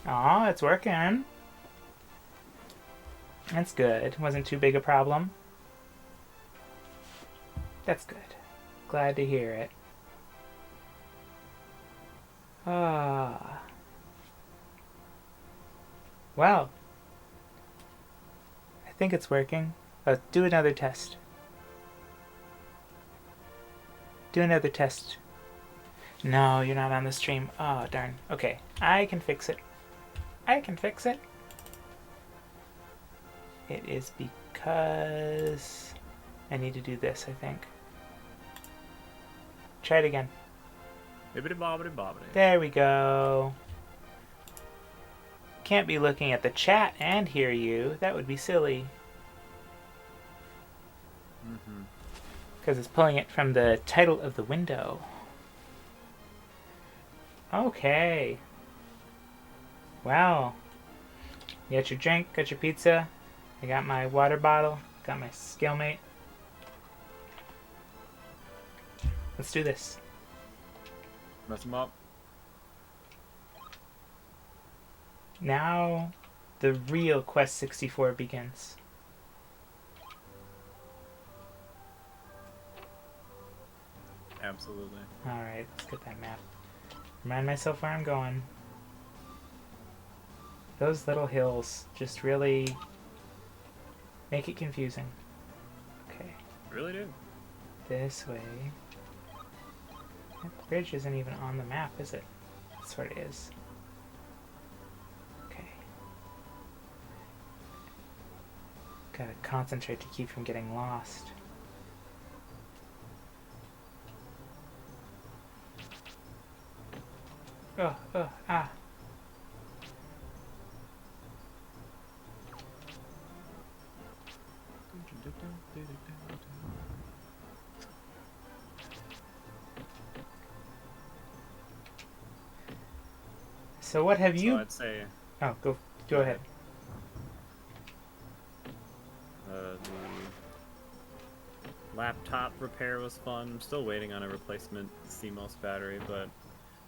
Aw, it's working. That's good. Wasn't too big a problem. That's good. Glad to hear it. Ah. Well, I think it's working. Do another test. Do another test. No, you're not on the stream. Oh, darn. Okay, I can fix it. I can fix it. It is because I need to do this, I think. Try it again. Bibbidi bobbidi bobbidi. There we go. Can't be looking at the chat and hear you. That would be silly. Because it's pulling it from the title of the window. Okay. Well. You got your drink, got your pizza. I got my water bottle, got my skill mate. Let's do this. Mess them up. Now, the real Quest 64 begins. Absolutely. Alright, let's get that map. Remind myself where I'm going. Those little hills just really make it confusing. Okay. Really do. This way. That bridge isn't even on the map, is it? That's what it is. Okay. Gotta concentrate to keep from getting lost. Ah. So what have you... So I'd say... Oh, go ahead. The laptop repair was fun. I'm still waiting on a replacement CMOS battery, but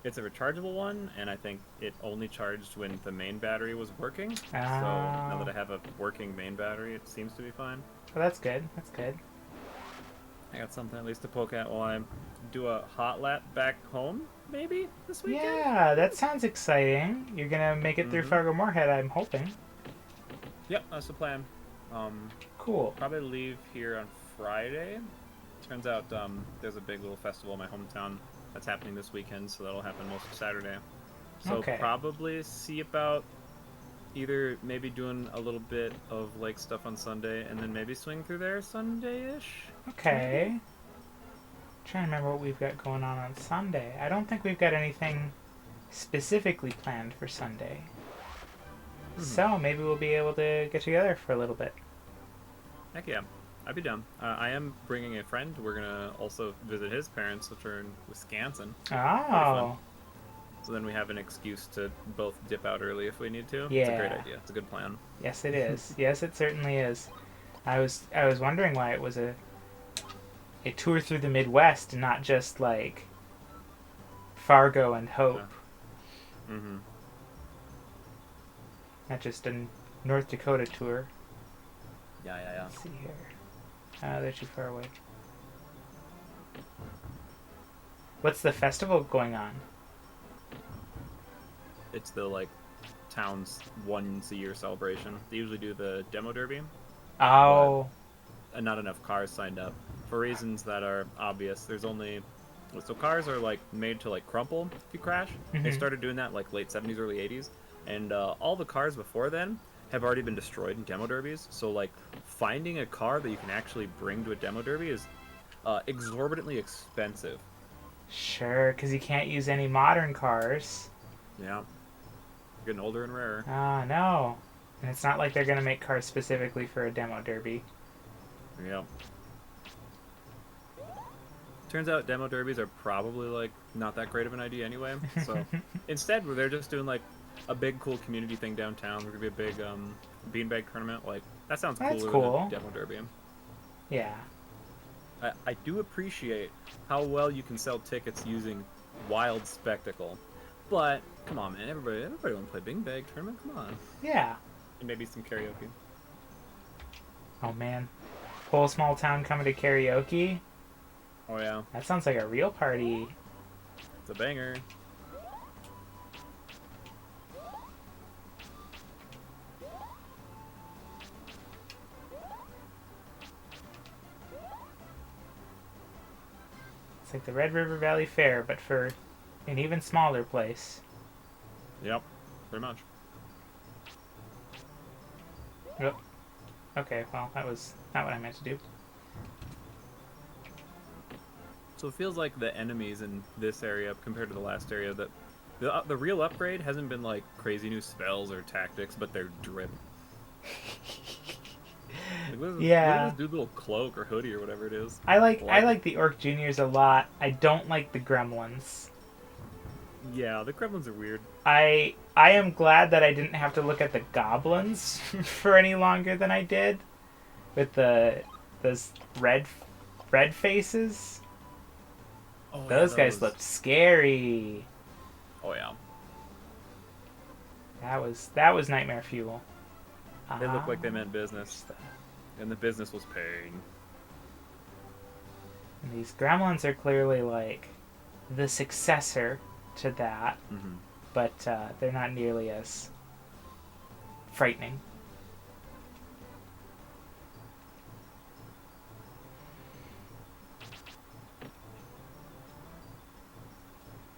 it's a rechargeable one, and I think it only charged when the main battery was working. So now that I have a working main battery, it seems to be fine. Well, that's good. That's good. I got something at least to poke at while I do a hot lap back home, maybe, this weekend? Yeah, that sounds exciting. You're gonna make it through Fargo Moorhead, I'm hoping. Yep, that's the plan. Cool. Probably leave here on Friday. Turns out there's a big little festival in my hometown that's happening this weekend, so that'll happen most of Saturday. So Okay. probably see about either maybe doing a little bit of lake stuff on Sunday, and then maybe swing through there Sunday-ish. Okay. I'm trying to remember what we've got going on Sunday. I don't think we've got anything specifically planned for Sunday. So maybe we'll be able to get together for a little bit. Heck yeah. I'd be down. I am bringing a friend. We're going to also visit his parents, which are in Wisconsin. Oh. So then we have an excuse to both dip out early if we need to. Yeah. It's a great idea. It's a good plan. Yes, it is. Yes, it certainly is. I was wondering why it was a tour through the Midwest and not just like Fargo and Hope. Yeah. Mm-hmm. Not just a North Dakota tour. Yeah. Let's see here. They're too far away. What's the festival going on? It's the like town's once a year celebration. They usually do the demo derby. Oh. And not enough cars signed up for reasons that are obvious. There's only so cars are like made to like crumple if you crash. They started doing that like late 70s, early 80s, and all the cars before then have already been destroyed in demo derbies. So like finding a car that you can actually bring to a demo derby is exorbitantly expensive. Sure, because you can't use any modern cars. Yeah. Getting older and rarer. Ah, no. And it's not like they're going to make cars specifically for a demo derby. Yeah. Turns out demo derbies are probably like not that great of an idea anyway. So instead, they're just doing like a big cool community thing downtown. There's gonna be a big beanbag tournament. Like that sounds That's cooler cool. than a demo derby. Yeah. I do appreciate how well you can sell tickets using Wild Spectacle. But come on, man, everybody want to play Bing Bag tournament. Come on, Yeah. and maybe some karaoke. Oh man, whole small town coming to karaoke. Oh yeah, That sounds like a real party. it's a banger. It's like the Red River Valley Fair, but for an even smaller place. Yep, pretty much. Yep. Okay, well, that was not what I meant to do. So it feels like the enemies in this area compared to the last area that the real upgrade hasn't been like crazy new spells or tactics, but they're drip. Like, look Yeah. at this dude's little cloak or hoodie or whatever it is. I like the Orc Juniors a lot. I don't like the Gremlins. Yeah, the Gremlins are weird. I am glad that I didn't have to look at the Goblins for any longer than I did, with those red faces. Oh, Those guys looked scary. Oh yeah. That was nightmare fuel. They looked like they meant business, and the business was paying. And these Gremlins are clearly like the successor to that, but they're not nearly as frightening.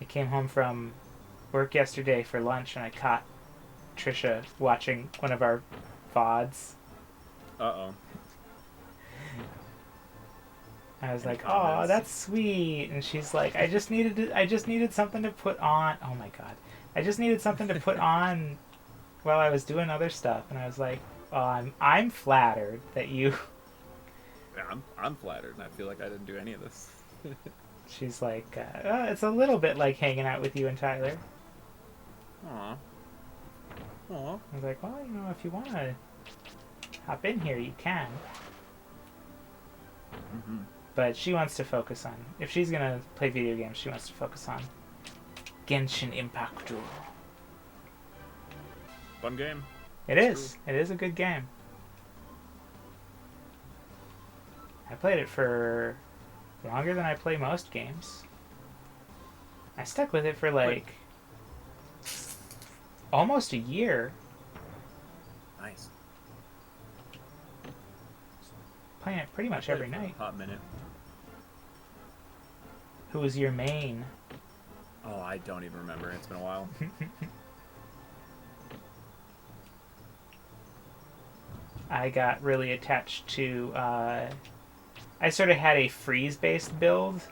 I came home from work yesterday for lunch and I caught Trisha watching one of our VODs. Uh-oh. I was like, comments? "Oh, that's sweet," and she's like, "I just needed something to put on." Oh my god, I just needed something to put on while I was doing other stuff, and I was like, "Oh, I'm flattered that you." Yeah, I'm flattered, and I feel like I didn't do any of this. She's like, "It's a little bit like hanging out with you and Tyler." Aw. Aw. I was like, "Well, if you want to hop in here, you can." But she wants to focus on, if she's gonna play video games, she wants to focus on Genshin Impact. Fun game. It is. It is a good game. I played it for longer than I play most games. I stuck with it for like almost a year. Nice. Playing it pretty much every night. Hot minute. Who was your main? Oh, I don't even remember. It's been a while. I got really attached to... I sort of had a freeze-based build,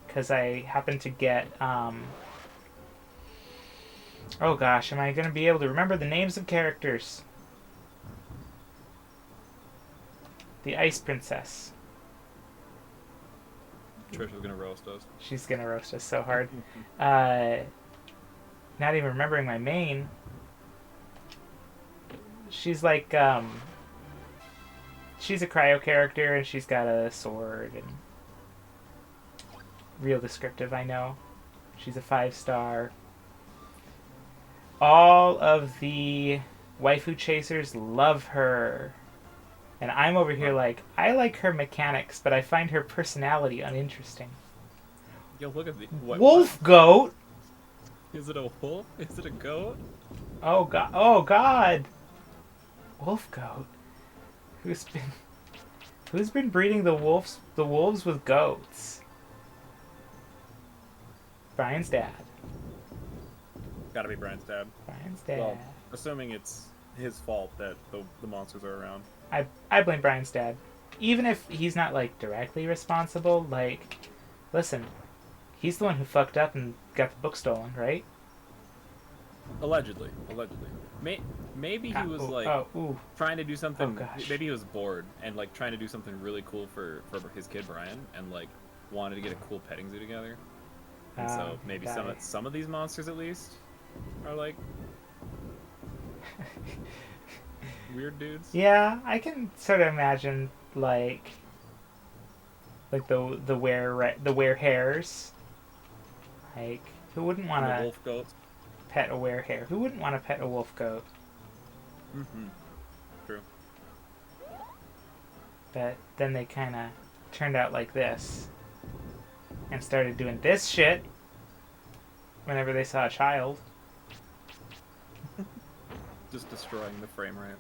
because I happened to get... oh gosh, am I going to be able to remember the names of characters? The Ice Princess. Trisha's gonna roast us. She's going to roast us so hard. Not even remembering my main. She's like... she's a cryo character, and she's got a sword, and real descriptive, I know. She's a 5-star. All of the waifu chasers love her. And I'm over here like, I like her mechanics, but I find her personality uninteresting. Yo, look at the... Wolf goat! Is it a wolf? Is it a goat? Oh god. Oh god! Wolf goat. Who's been breeding the wolves with goats? Brian's dad. Gotta be Brian's dad. Brian's dad. Well, assuming it's his fault that the monsters are around. I blame Brian's dad. Even if he's not, like, directly responsible, like, listen, he's the one who fucked up and got the book stolen, right? Allegedly. Maybe he was, trying to do something... Oh, gosh. Maybe he was bored and, like, trying to do something really cool for his kid, Brian, and, like, wanted to get a cool petting zoo together. And so maybe some of these monsters, at least, are, like... weird dudes. Yeah, I can sort of imagine like the were hairs. Like, who wouldn't want The to? wolf goats. pet a werehare. Who wouldn't want to pet a wolf goat? Mm-hmm. True. But then they kind of turned out like this and started doing this shit whenever they saw a child. Just destroying the frame rate.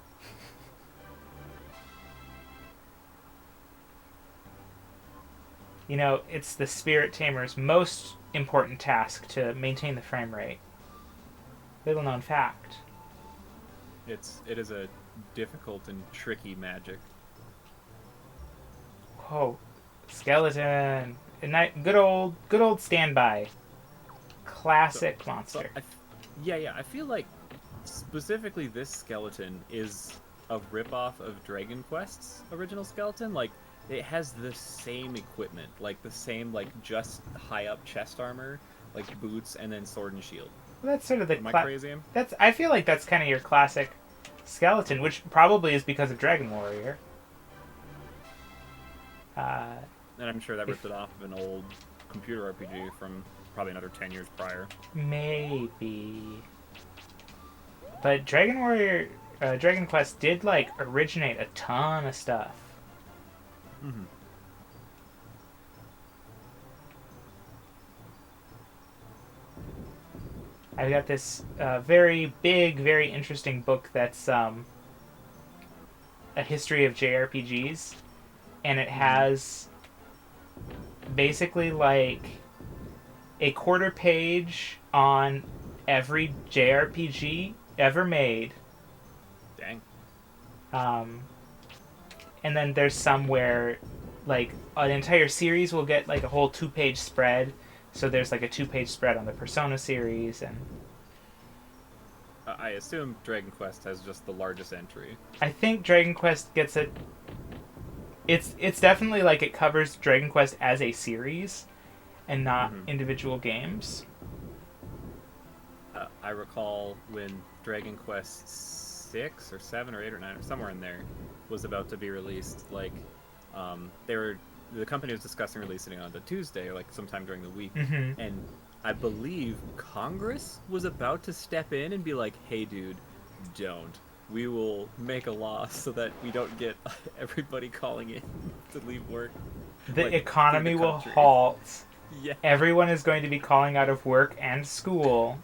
You know, it's the Spirit Tamer's most important task to maintain the frame rate. Little known fact. It is a difficult and tricky magic. Whoa, skeleton! Good old standby. Classic monster. I feel like specifically this skeleton is a ripoff of Dragon Quest's original skeleton. Like, it has the same equipment, like the same, like, just high up chest armor, like boots, and then sword and shield. Well, that's sort of the. Am I crazy? I feel like that's kind of your classic skeleton, which probably is because of Dragon Warrior. And I'm sure that ripped it off of an old computer RPG from probably another 10 years prior. Maybe. But Dragon Warrior, Dragon Quest did, like, originate a ton of stuff. Mm-hmm. I've got this very big, very interesting book that's a history of JRPGs, and it has basically like a quarter page on every JRPG ever made. Dang. And then there's some where like an entire series will get like a whole 2-page spread. So there's like a 2-page spread on the Persona series, and I assume Dragon Quest has just the largest entry. I think Dragon Quest gets it. It's definitely like it covers Dragon Quest as a series, and not individual games. I recall when Dragon Quest 6 or 7 or 8 or 9 or somewhere in there was about to be released. Like, the company was discussing releasing it on the Tuesday or like sometime during the week, and I believe Congress was about to step in and be like, "Hey, dude, don't. We will make a law so that we don't get everybody calling in to leave work. The economy will halt. Yeah. Everyone is going to be calling out of work and school.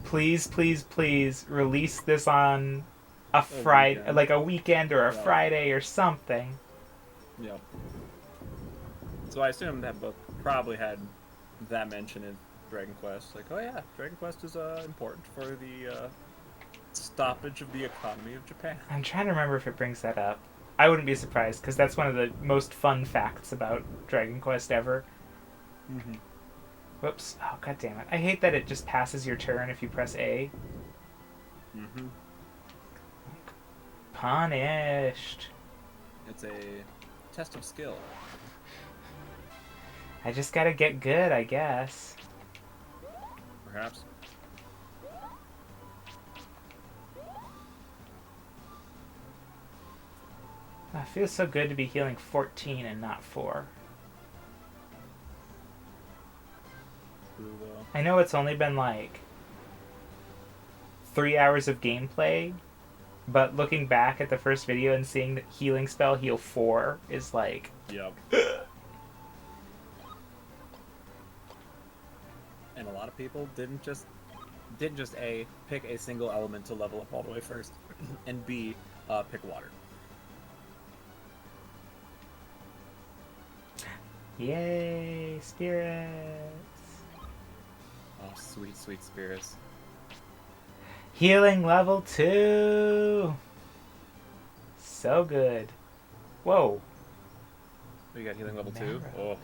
Please, please, please release this on a Friday, like a weekend or a Friday or something." Yeah. So I assume that book probably had that mention in Dragon Quest. Like, oh yeah, Dragon Quest is important for the stoppage of the economy of Japan. I'm trying to remember if it brings that up. I wouldn't be surprised, because that's one of the most fun facts about Dragon Quest ever. Mm-hmm. Whoops. Oh, god damn it. I hate that it just passes your turn if you press A. Mm-hmm. Punished. It's a test of skill. I just gotta get good, I guess. Perhaps. It feels so good to be healing 14 and not 4. True, though. I know it's only been like 3 hours of gameplay, but looking back at the first video and seeing the healing spell heal 4 is like... Yep. And a lot of people didn't just A, pick a single element to level up all the way first, and B, pick water. Yay, spirits! Oh, sweet, sweet spirits. Healing level 2! So good. Whoa. We got healing level 2? Oh.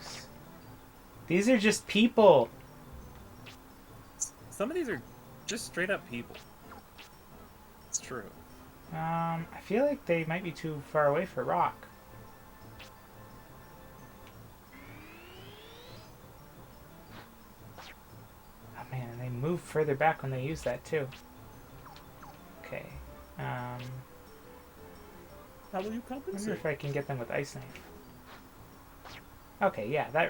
These are just people. Some of these are just straight up people. It's true. I feel like they might be too far away for rock. Oh man, and they move further back when they use that too. Okay. How will you I wonder compensate? if I can get them with Ice Knife. Okay, yeah,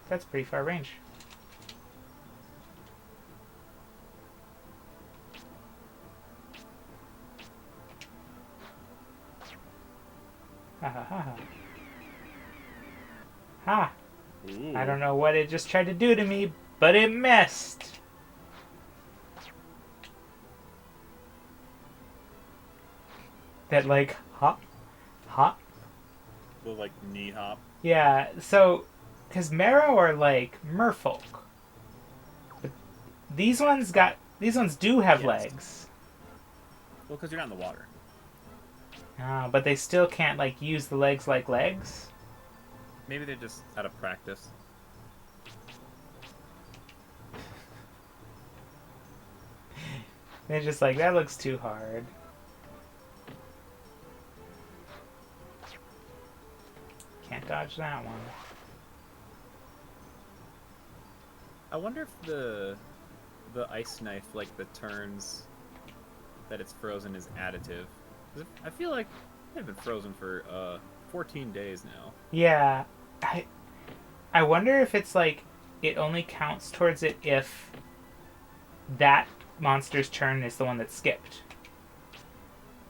that's pretty far range. Ha ha ha ha. Ha! Ooh. I don't know what it just tried to do to me, but it missed! That, like, hop? Hop? The, like, knee hop. Yeah, so, because Marrow are, like, merfolk. But these ones do have Yes. legs. Well, because you're not in the water. Ah, but they still can't, like, use the legs like legs? Maybe they're just out of practice. They're just like, that looks too hard. Can't dodge that one. I wonder if the ice knife, like the turns that it's frozen, is additive. 'Cause I feel like they've been frozen for 14 days now. Yeah, I wonder if it's like it only counts towards it if that monster's turn is the one that skipped.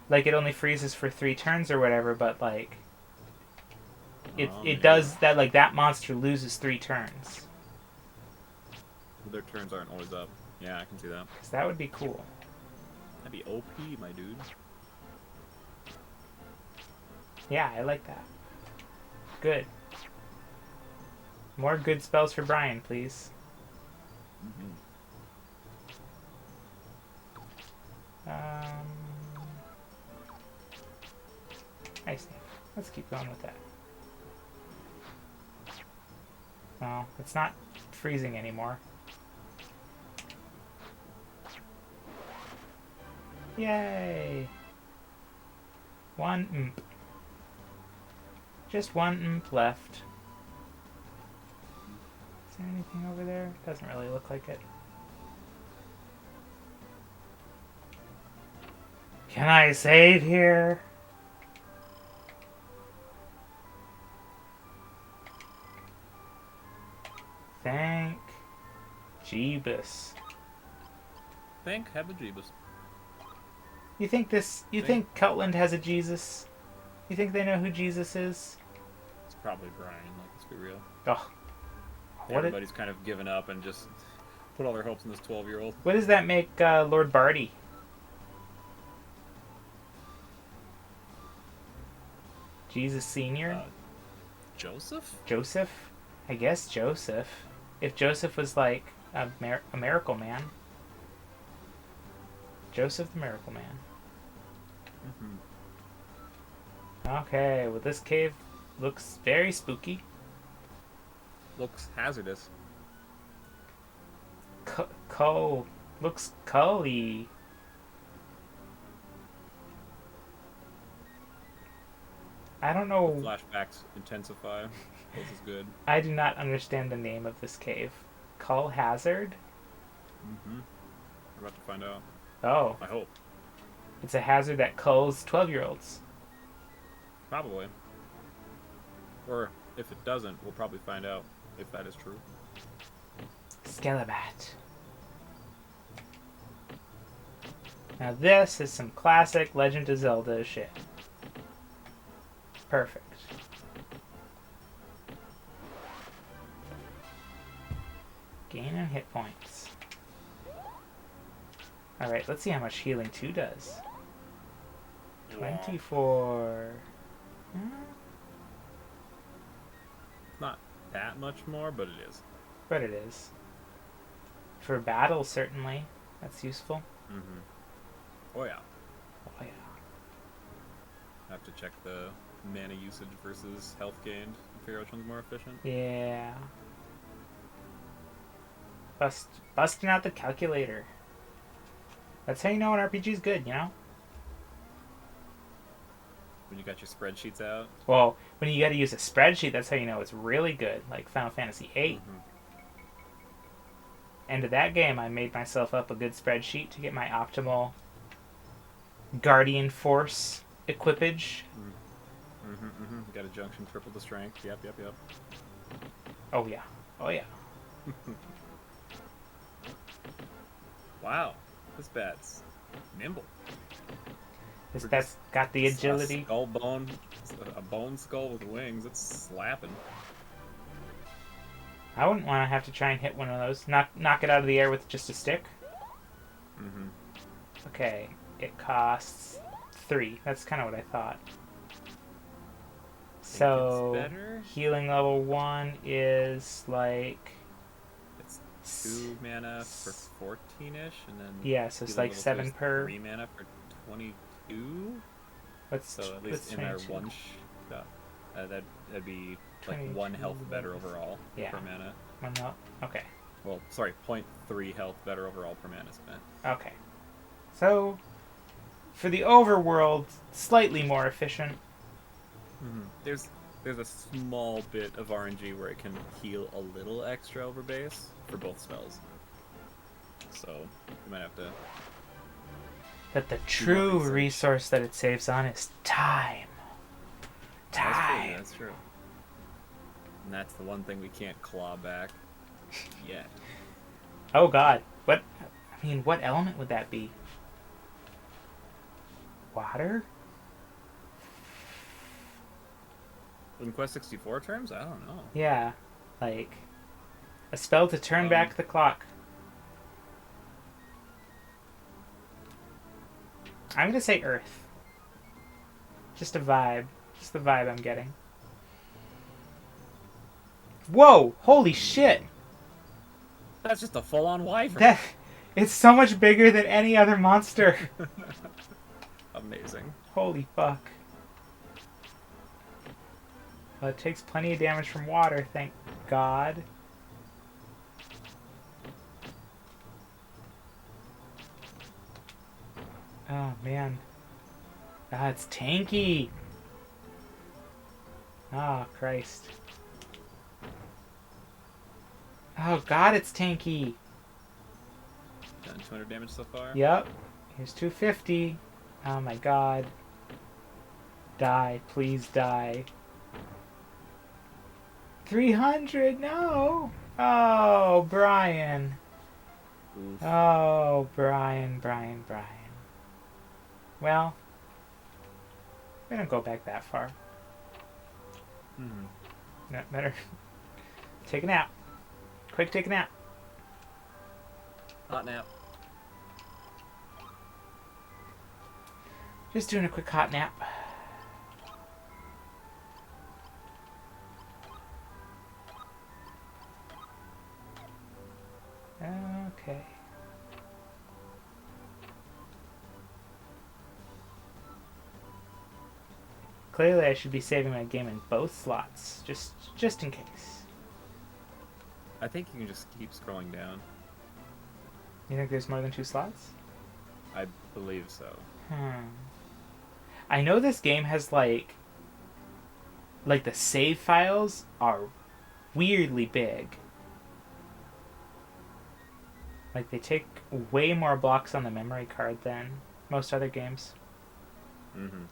Like it only freezes for 3 turns or whatever, but like it does that, like that monster loses 3 turns. Their turns aren't always up. Yeah, I can see that. 'Cause that would be cool. That'd be OP, my dude. Yeah, I like that. Good. More good spells for Brian, please. Mm-hmm. I see. Let's keep going with that. No, it's not freezing anymore. Yay! 1 imp. Just 1 imp left. Is there anything over there? Doesn't really look like it. Can I save here? Thank Jeebus. Thank Hebejeebus. You think think Cutland has a Jesus? You think they know who Jesus is? It's probably Brian, like, let's be real. Oh. Everybody's kind of given up and just put all their hopes in this 12-year-old. What does that make Lord Barty? Jesus Senior? Joseph? Joseph? I guess Joseph. If Joseph was like a miracle man. Joseph the Miracle Man. Mm-hmm. Okay, well this cave looks very spooky. Looks hazardous. Cull. Looks cully. I don't know. Flashbacks intensify. This is good. I do not understand the name of this cave. Cull Hazard? Mm-hmm. We're about to find out. Oh. I hope. It's a hazard that culls 12-year-olds. Probably. Or if it doesn't, we'll probably find out if that is true. Skelebat. Now this is some classic Legend of Zelda shit. Perfect. Gain and hit points. Alright, let's see how much healing 2 does. 24. Not that much more, but it is. But it is. For battle, certainly. That's useful. Mm-hmm. Oh yeah. Oh yeah. I have to check the mana usage versus health gained and figure out which one's more efficient. Yeah. Busting out the calculator. That's how you know an RPG's good, you know? When you got your spreadsheets out. Well, when you gotta use a spreadsheet, that's how you know it's really good, like Final Fantasy VIII. Mm-hmm. End of that game, I made myself up a good spreadsheet to get my optimal Guardian Force equipage. Mm-hmm, mm-hmm. Got a junction, triple the strength. Yep. Oh yeah. Oh yeah. Wow. This bat's nimble. That's got the agility. A skull bone, a bone skull with wings. It's slapping. I wouldn't want to have to try and hit one of those. Knock it out of the air with just a stick. Mm-hmm. Okay, it costs 3. That's kind of what I thought. So healing level 1 is like... It's 2 mana for 14-ish, and then... Yeah, so it's like 7 per... 3 mana for 22? So at least in our one shot, that'd be like 1 health better overall per mana. 1 health? Okay. Well, sorry, 0.3 health better overall per mana spent. Okay. So, for the overworld, slightly more efficient. Mm-hmm. There's a small bit of RNG where it can heal a little extra over base for both spells. So, you might have to... But the true resource that it saves on is time. Time! That's true. And that's the one thing we can't claw back yet. Oh god. What element would that be? Water? In Quest 64 terms? I don't know. Yeah. Like, a spell to turn back the clock. I'm gonna say Earth. Just a vibe. Just the vibe I'm getting. Whoa! Holy shit! That's just a full-on wyvern. It's so much bigger than any other monster. Amazing. Holy fuck. Well, it takes plenty of damage from water, thank God. Oh, man. Ah, it's tanky. Oh, Christ. Oh, God, it's tanky. Done 200 damage so far? Yep. Here's 250. Oh, my God. Die. Please die. 300. No. Oh, Brian. Oof. Oh, Brian. Well, we don't go back that far. Mm-hmm. No, better take a nap. Quick, take a nap. Hot nap. Just doing a quick hot nap. Okay. Clearly I should be saving my game in both slots, just in case. I think you can just keep scrolling down. You think there's more than 2 slots? I believe so. I know this game has like the save files are weirdly big. Like they take way more blocks on the memory card than most other games. Mm-hmm.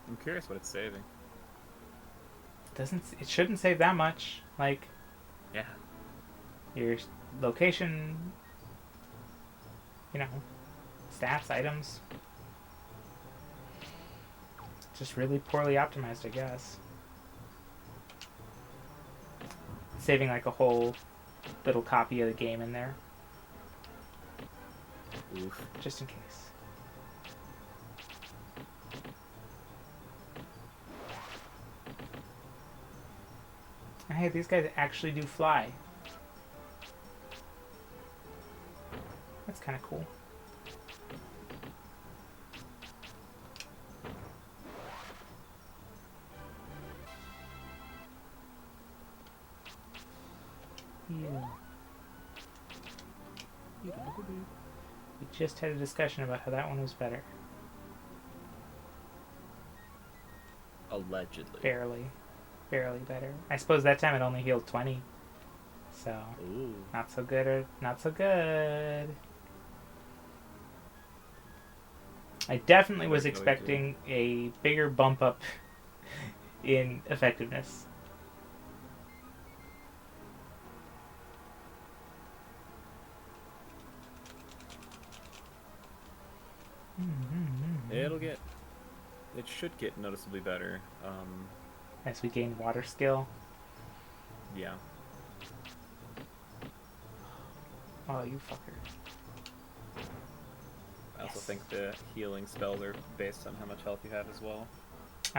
I'm curious what it's saving. It shouldn't save that much. Like, yeah, your location, stats, items. Just really poorly optimized, I guess. Saving like a whole little copy of the game in there. Oof. Just in case. Hey, these guys actually do fly. That's kind of cool. Yeah. We just had a discussion about how that one was better. Allegedly. Barely better. I suppose that time it only healed 20. So, ooh, not so good. I definitely was expecting a bigger bump up in effectiveness. It'll get it should get noticeably better. As we gain water skill. Yeah. Oh, you fucker. I also think the healing spells are based on how much health you have as well.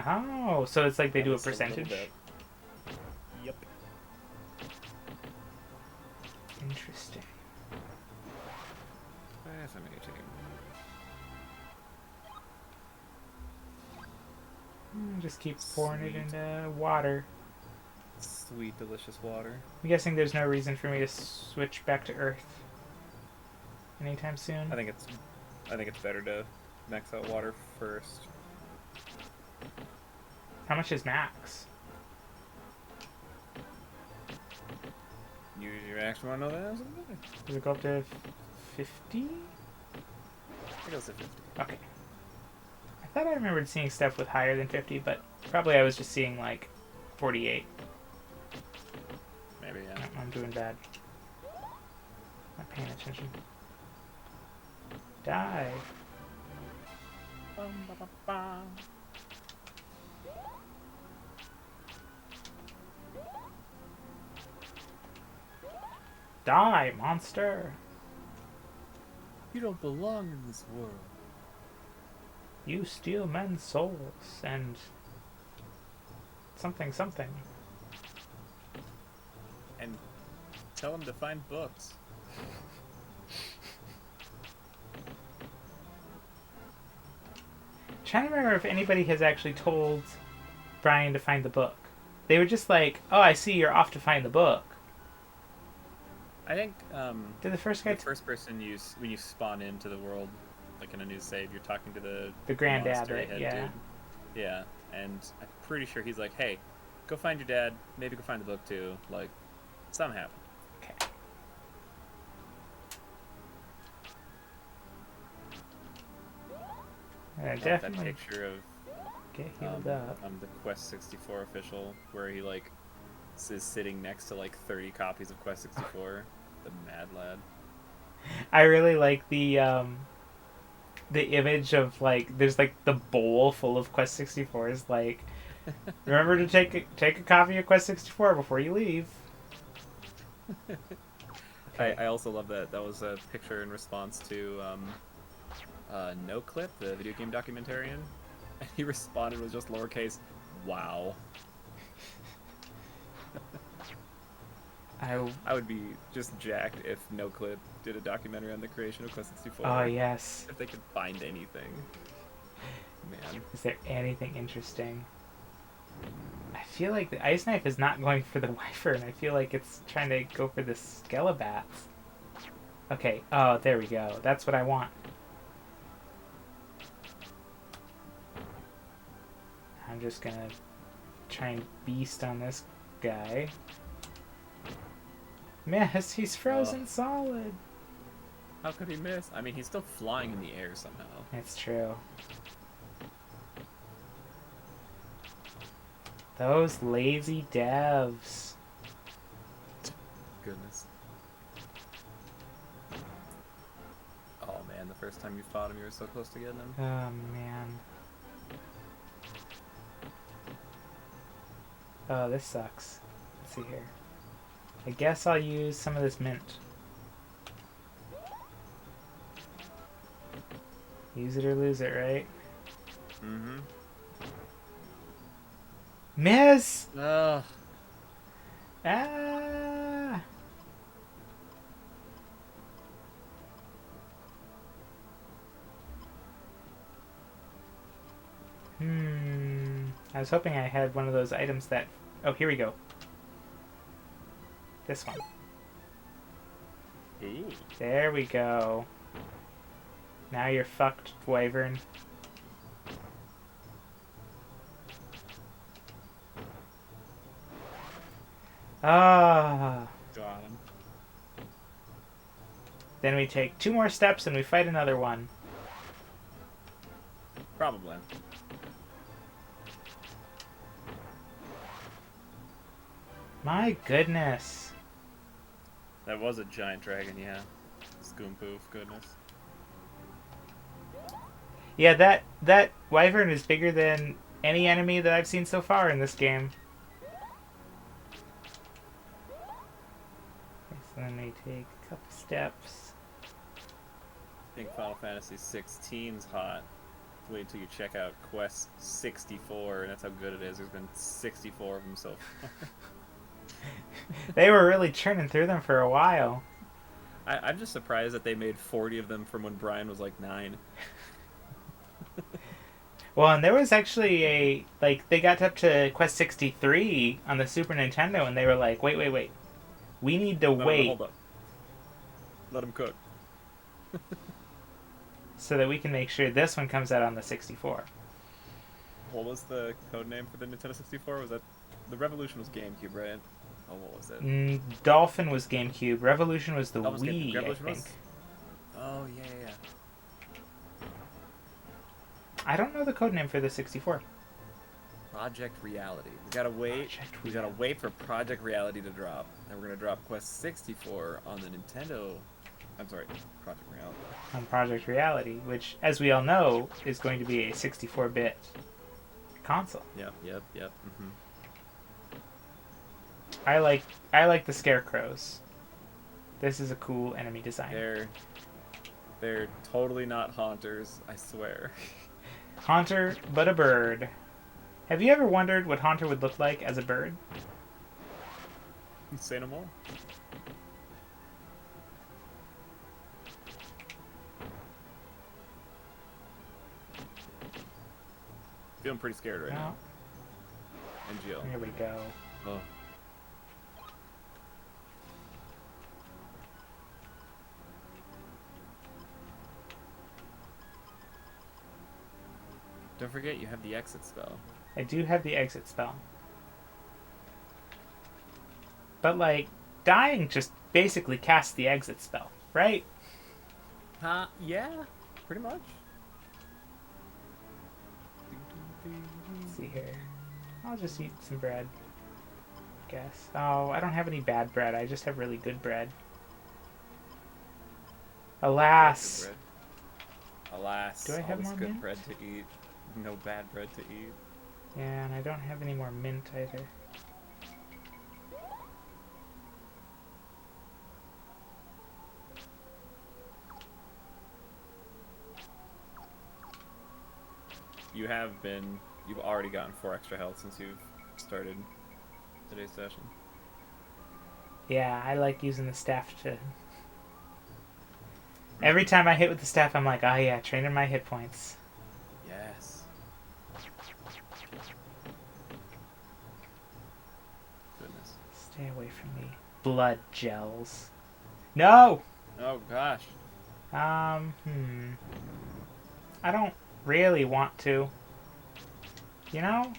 Oh, so it's like they do a At least little percentage? bit. Yep. Interesting. Fascinating. Just keep pouring it Sweet. into water. Sweet, delicious water. I'm guessing there's no reason for me to switch back to Earth anytime soon. I think it's better to max out water first. How much is max? You actually want to know that? Does it go up to 50? It goes to 50. Okay. I thought I remembered seeing stuff with higher than 50, but probably I was just seeing like 48. Maybe, yeah. No, I'm doing bad. Not paying attention. Die. Die, monster! You don't belong in this world. You steal men's souls and something something. And tell him to find books. Trying to remember if anybody has actually told Brian to find the book. They were just like, "Oh, I see you're off to find the book." I think Did the first guy the first person when you spawn into the world, like in a new save, you're talking to the granddad, monastery right? head Yeah. dude. Yeah, and I'm pretty sure he's like, "Hey, go find your dad. Maybe go find the book too." Like, something happened. Okay. That Definitely picture of get healed up. the Quest 64 official where he like is sitting next to like 30 copies of Quest 64. The mad lad. I really like the image of like there's like the bowl full of Quest 64s. Like, remember to take a copy of Quest 64 before you leave. Okay. I also love that. That was a picture in response to No Clip, the video game documentarian. And he responded with just lowercase, "Wow." I would be just jacked if No Clip did a documentary on the creation of Quest 64. Oh yes. If they could find anything. Man. Is there anything interesting? I feel like the ice knife is not going for the wyvern. I feel like it's trying to go for the skelebats. Okay. Oh, there we go. That's what I want. I'm just gonna try and beast on this guy. Miss, he's frozen solid. How could he miss? I mean, he's still flying in the air somehow. It's true. Those lazy devs. Goodness. Oh man, the first time you fought him, you were so close to getting him. Oh man. Oh, this sucks. Let's see here. I guess I'll use some of this mint. Use it or lose it, right? Mm-hmm. Miss! Ugh. Ah! I was hoping I had one of those items that... Oh, here we go. This one. Ooh. There we go. Now you're fucked, Wyvern. Ah. Got him. Then we take 2 more steps and we fight another one. Probably. My goodness. That was a giant dragon, yeah. Scoom poof, goodness. Yeah, that wyvern is bigger than any enemy that I've seen so far in this game. Okay, so then we take a couple steps. I think Final Fantasy 16's hot. Wait till you check out Quest 64, and that's how good it is. There's been 64 of them so far. They were really churning through them for a while. I'm just surprised that they made 40 of them from when Brian was like 9. Well, and there was actually they got up to Quest 63 on the Super Nintendo, and they were like, wait. We need to wait. No, hold up. Let them cook. So that we can make sure this one comes out on the 64. What was the code name for the Nintendo 64? Was that... The Revolution was GameCube, right? Oh, what was it? Dolphin was GameCube. Revolution was the Was Wii, Revolution I think. Oh, yeah. I don't know the code name for the 64. Project Reality. We gotta wait. We gotta wait for Project Reality to drop. And we're gonna drop Quest 64 on the Nintendo... I'm sorry, Project Reality. On Project Reality, which, as we all know, is going to be a 64-bit console. Yep. Mm-hmm. I like the scarecrows. This is a cool enemy design. They're totally not haunters, I swear. Haunter, but a bird. Have you ever wondered what Haunter would look like as a bird? Say no more. Feeling pretty scared right now. NGL. Here we go. Oh. Don't forget you have the exit spell. I do have the exit spell. But, like, dying just basically casts the exit spell, right? Yeah, pretty much. Let's see here. I'll just eat some bread, I guess. Oh, I don't have any bad bread. I just have really good bread. Alas. Alas. Do I have more good mint? bread to eat. No bad bread to eat. Yeah, and I don't have any more mint either. You've already gotten 4 extra health since you've started today's session. Yeah, I like using the staff to... Every time I hit with the staff, I'm like, oh yeah, training my hit points. Yes. Goodness. Stay away from me. Blood gels. No! Oh gosh. I don't really want to. You know?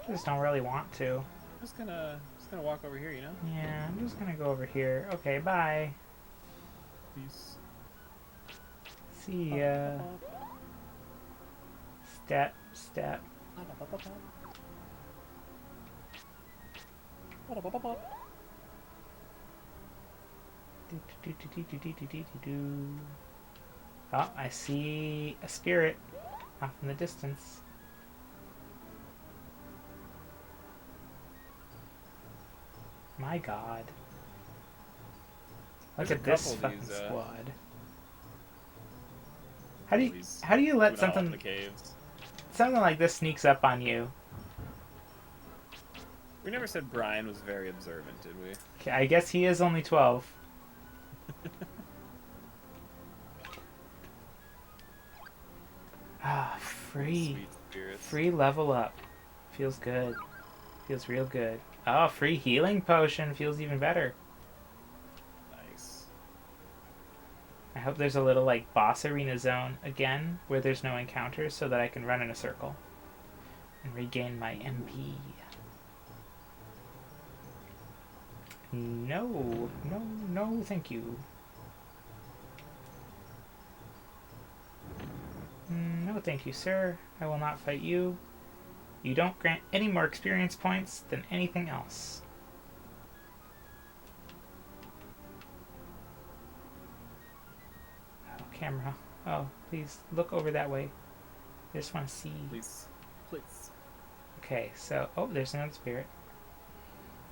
I just don't really want to. I'm just gonna walk over here, you know? Yeah, I'm just gonna go over here. Okay, bye. Peace. See ya. Step. Oh, I see a spirit off in the distance. My god. Look at this fucking squad. How do you let something like this sneaks up on you? We never said Brian was very observant, did we? Okay, I guess he is only 12. Ah, free level up. Feels good. Feels real good. Oh, free healing potion feels even better. Nice. I hope there's a little, like, boss arena zone again where there's no encounters so that I can run in a circle and regain my MP. No, thank you. No, thank you, sir. I will not fight you. You don't grant any more experience points than anything else. Oh, camera. Oh, please, look over that way. I just want to see. Please. Please. Okay, so... Oh, there's another spirit.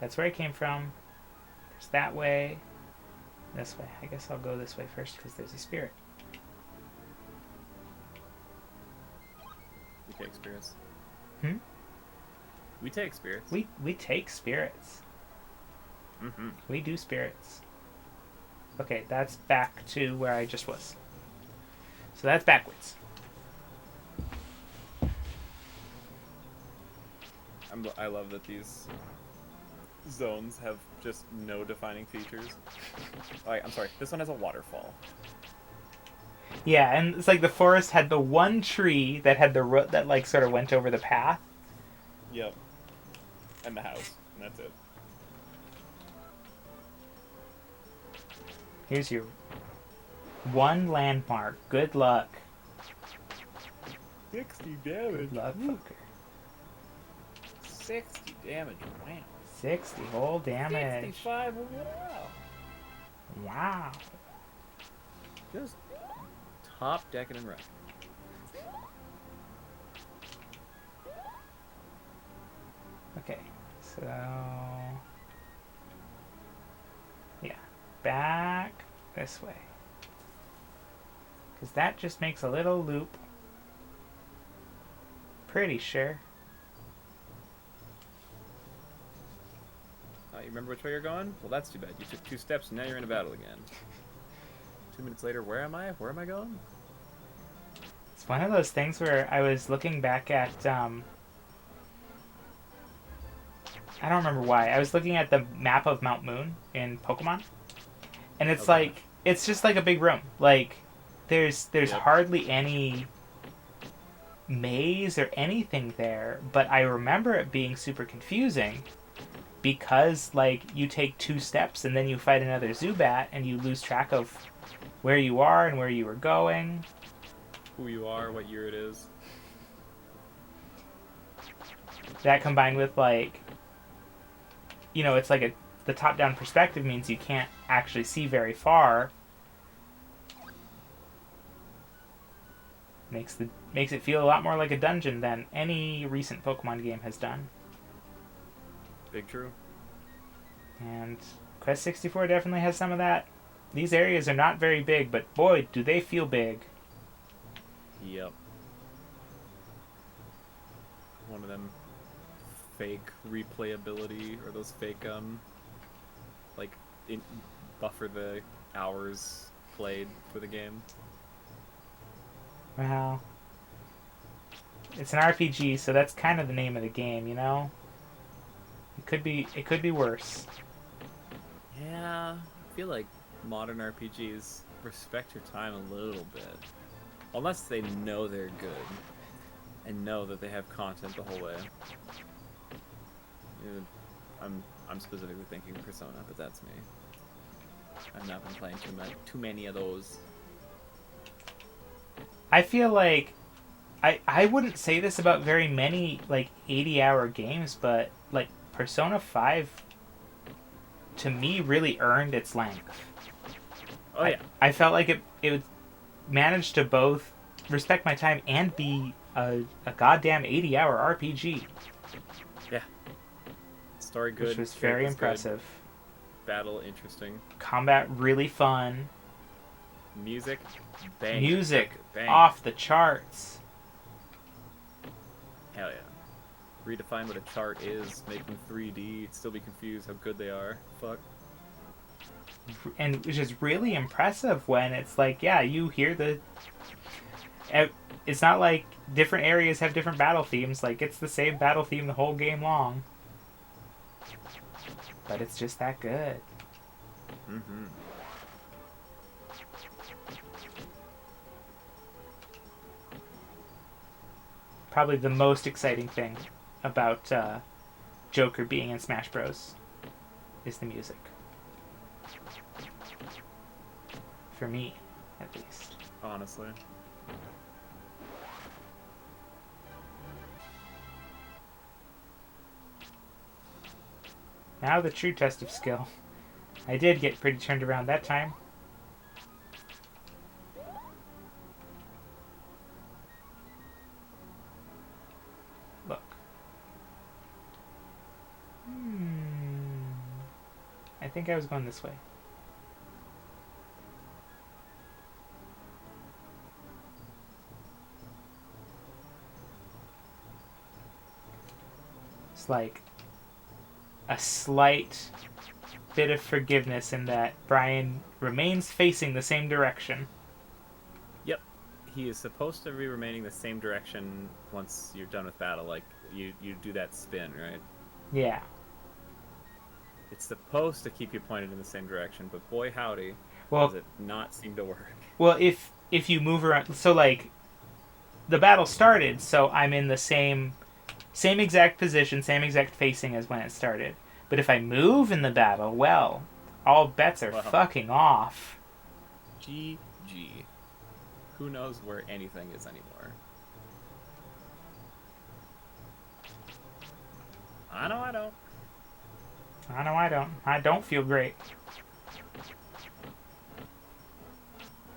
That's where I came from. There's that way. This way. I guess I'll go this way first because there's a spirit. We take spirits. Hmm? We take spirits. We take spirits. Mm-hmm. We do spirits. Okay, that's back to where I just was. So that's backwards. I love that these zones have just no defining features. Alright, I'm sorry. This one has a waterfall. Yeah, and it's like the forest had the one tree that had the root that like sort of went over the path. Yep. And the house. And that's it. Here's your one landmark. Good luck. 60 damage. Good luck, fucker. 60 damage. Wow. 60 whole damage. 65. Wow. Wow. Just top decadent wreck. Okay, so yeah, back this way. Because that just makes a little loop. Pretty sure. You remember which way you're going? Well, that's too bad. You took 2 steps and now you're in a battle again. 2 minutes later, where am I? Where am I going? It's one of those things where I was looking back at, I don't remember why. I was looking at the map of Mount Moon in Pokemon. And it's Okay. like, it's just like a big room. Like, there's Yep. hardly any maze or anything there. But I remember it being super confusing. Because, like, you take 2 steps and then you fight another Zubat and you lose track of where you are and where you were going. Who you are, what year it is. That combined with, like, you know, it's like the top-down perspective means you can't actually see very far. Makes it feel a lot more like a dungeon than any recent Pokemon game has done. Big true. And Quest 64 definitely has some of that. These areas are not very big, but boy, do they feel big. Yep. One of them fake replayability, or those fake, like, buffer the hours played for the game. Well, it's an RPG, so that's kind of the name of the game, you know? It could be worse. Yeah, I feel like modern RPGs respect your time a little bit. Unless they know they're good. And know that they have content the whole way. I'm specifically thinking Persona, but that's me. I've not been playing too many of those. I feel like I wouldn't say this about very many like 80-hour games, but like Persona 5 to me really earned its length. Oh yeah. I felt like it would manage to both respect my time and be a goddamn 80-hour RPG. Yeah. Story good. Which was very characters impressive. Good, battle interesting. Combat really fun. Music bang. Music bang. off the charts. Hell yeah. Redefine what a chart is, make them 3D, still be confused how good they are. Fuck. And which is really impressive when it's like, yeah, you hear the... It's not like different areas have different battle themes. Like, it's the same battle theme the whole game long. But it's just that good. Mm-hmm. Probably the most exciting thing about Joker being in Smash Bros. Is the music. For me, at least. Honestly. Now the true test of skill. I did get pretty turned around that time. think I was going this way. It's like a slight bit of forgiveness in that Brian remains facing the same direction. Yep. He is supposed to be remaining the same direction once you're done with battle. Like, you do that spin, right? Yeah. It's supposed to keep you pointed in the same direction, but boy howdy, Well, does it not seem to work. well, if you move around, so like the battle started, so I'm in the same exact position, same exact facing as when it started. But if I move in the battle, well, all bets are fucking off. GG. Who knows where anything is anymore? I know I don't. I know I don't. I don't feel great.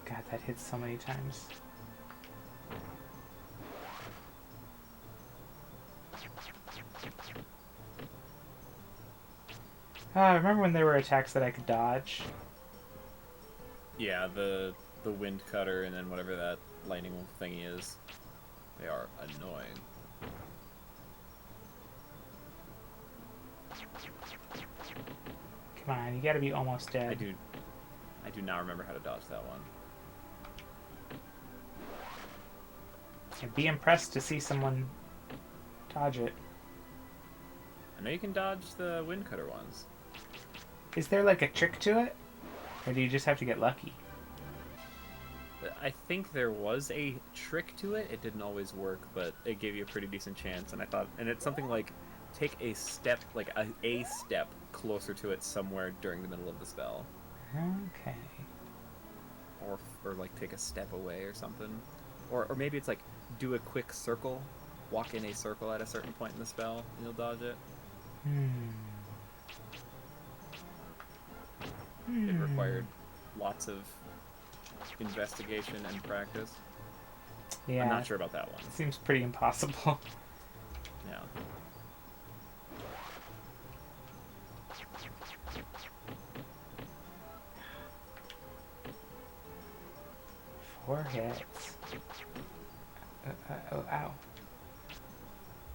God, that hits so many times. Remember when there were attacks that I could dodge? Yeah, the wind cutter and then whatever that lightning thingy is. They are annoying. Come on, you gotta be almost dead. I do not remember how to dodge that one. I'd be impressed to see someone dodge it. I know you can dodge the wind cutter ones. Is there like a trick to it? Or do you just have to get lucky? I think there was a trick to it. It didn't always work, but it gave you a pretty decent chance. And I thought, and it's something like take a step, like a step closer to it somewhere during the middle of the spell. Okay. Or like take a step away or something. Or maybe it's like do a quick circle, walk in a circle at a certain point in the spell, and you'll dodge it. It required lots of investigation and practice. Yeah. I'm not sure about that one. Seems pretty impossible. Yeah. Four hits. Oh, ow.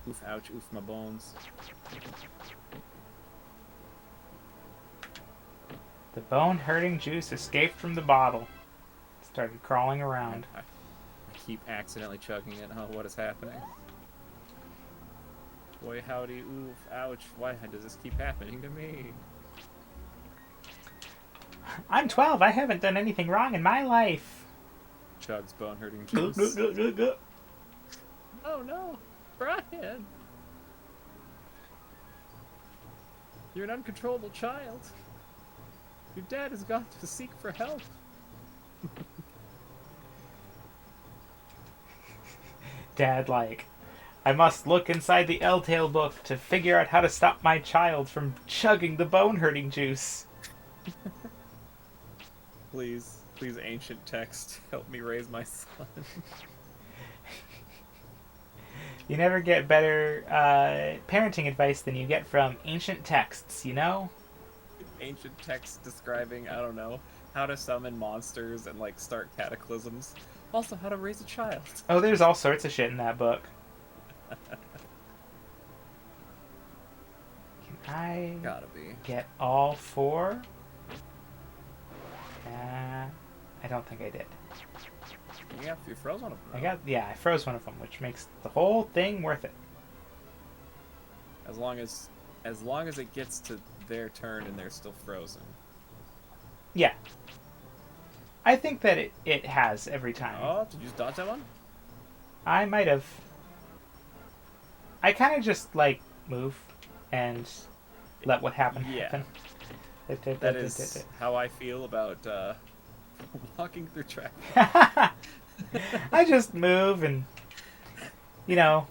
Oof, ouch, oof, my bones. The bone-hurting juice escaped from the bottle. Started crawling around. I keep accidentally chugging it. Oh, what is happening? Boy, howdy, oof, ouch. Why does this keep happening to me? I'm 12. I haven't done anything wrong in my life. Chugs bone-hurting juice. Oh no, Brian! You're an uncontrollable child. Your dad has gone to seek for help. Dad, like, I must look inside the L-Tail book to figure out how to stop my child from chugging the bone-hurting juice. Please, ancient text, help me raise my son. You never get better parenting advice than you get from ancient texts, you know? Ancient text describing, I don't know, how to summon monsters and, like, start cataclysms. Also, how to raise a child. Oh, there's all sorts of shit in that book. Can I Gotta be. get all four? I don't think I did. Yeah, you froze one of them. I froze one of them, which makes the whole thing worth it. As long as it gets to their turn and they're still frozen. Yeah. I think that it has every time. Oh, did you just dodge that one? I might have. I kind of just, like, move and let what happen happen. That is how I feel about walking through traffic. I just move and, you know,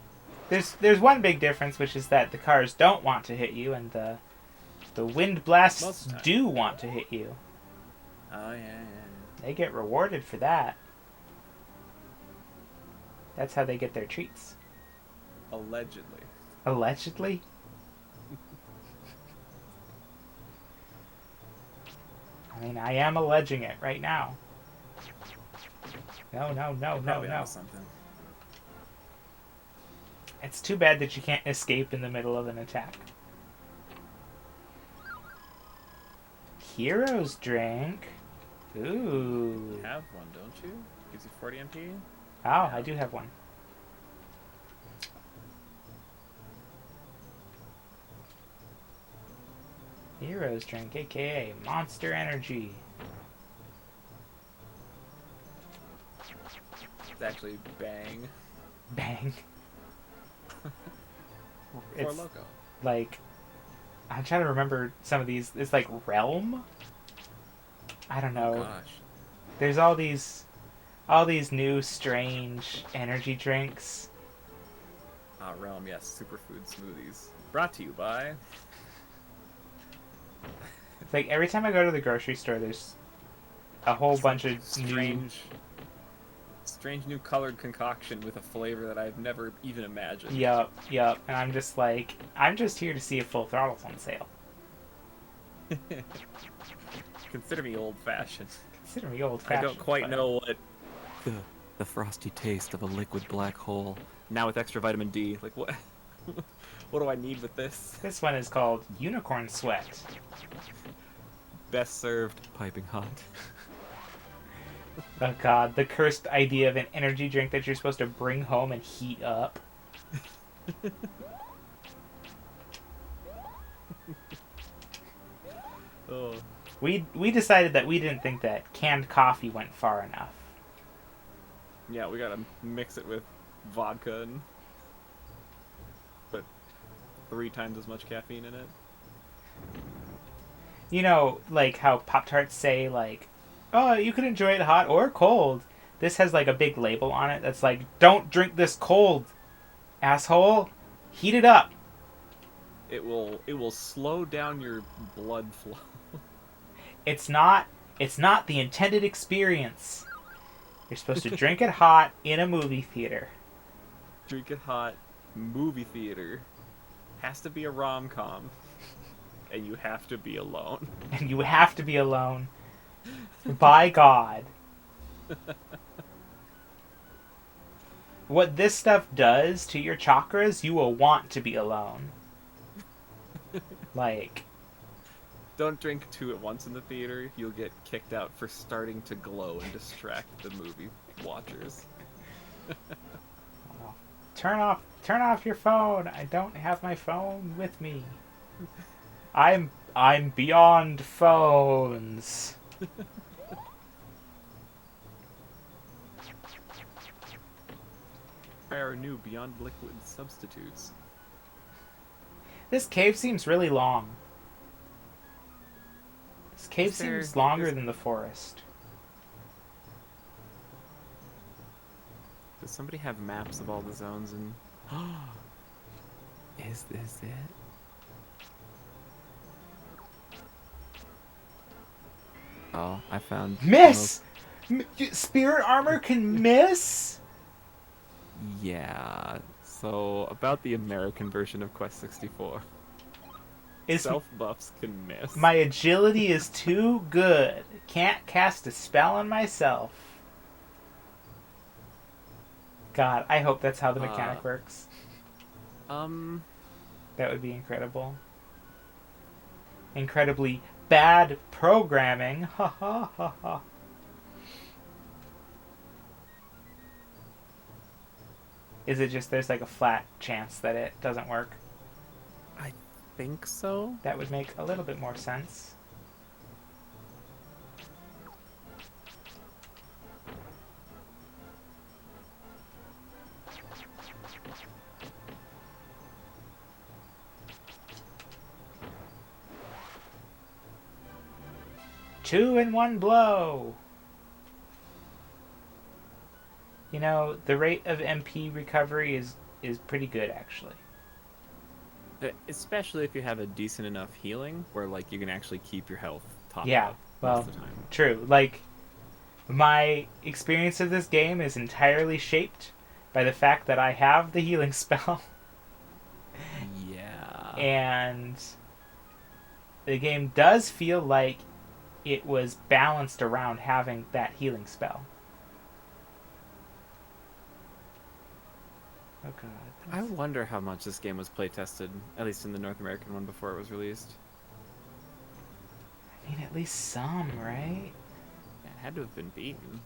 there's one big difference, which is that the cars don't want to hit you and the wind blasts do want to hit you. Oh, yeah. They get rewarded for that. That's how they get their treats. Allegedly. Allegedly? I mean, I am alleging it right now. No, no, no, no, Probably no. onto something. It's too bad that you can't escape in the middle of an attack. Hero's drink. Ooh. You have one, don't you? Gives you 40 MP? Oh, yeah. I do have one. Hero's drink, aka Monster Energy. It's actually bang. Bang. It's Loco. Like, I'm trying to remember some of these. It's like Realm? I don't know. Oh gosh. There's all these new strange energy drinks. Realm, yes, superfood smoothies. Brought to you by... It's like every time I go to the grocery store, there's a whole bunch of strange new colored concoction with a flavor that I've never even imagined. Yup. And I'm just like, I'm just here to see if Full Throttle's on sale. Consider me old-fashioned. Consider me old-fashioned. I don't quite know what the frosty taste of a liquid black hole. Now with extra vitamin D. Like, what? What do I need with this? This one is called Unicorn Sweat. Best served piping hot. Oh god, the cursed idea of an energy drink that you're supposed to bring home and heat up. Oh. We decided that we didn't think that canned coffee went far enough. Yeah, we gotta mix it with vodka and put 3 times as much caffeine in it. You know, like how Pop-Tarts say, like, oh, you can enjoy it hot or cold. This has like a big label on it that's like, don't drink this cold, asshole. Heat it up. It will slow down your blood flow. It's not the intended experience. You're supposed to drink it hot in a movie theater. Drink it hot, movie theater. Has to be a rom-com. And you have to be alone. And you have to be alone. By God. What this stuff does to your chakras, you will want to be alone. Like... Don't drink 2 at once in the theater. You'll get kicked out for starting to glow and distract the movie watchers. Turn off your phone. I don't have my phone with me. I'm beyond phones. Try our new Beyond Liquid substitutes. This cave seems really long. This cave seems longer than the forest. Does somebody have maps of all the zones and... Is this it? Oh, I found... Miss! Spirit armor can miss? Yeah. So, about the American version of Quest 64. Self-buffs can miss. My agility is too good. Can't cast a spell on myself. God, I hope that's how the mechanic works. That would be incredible. Incredibly bad programming. Ha ha ha ha. Is it just there's like a flat chance that it doesn't work? I think so. That would make a little bit more sense. Two in one blow. You know, the rate of MP recovery is pretty good, actually. Especially if you have a decent enough healing, where like you can actually keep your health top up well, most of the time. True. Like, my experience of this game is entirely shaped by the fact that I have the healing spell. Yeah. And the game does feel like it was balanced around having that healing spell. Oh god. I wonder how much this game was play tested, at least in the North American one before it was released. I mean, at least some, right? It had to have been beaten.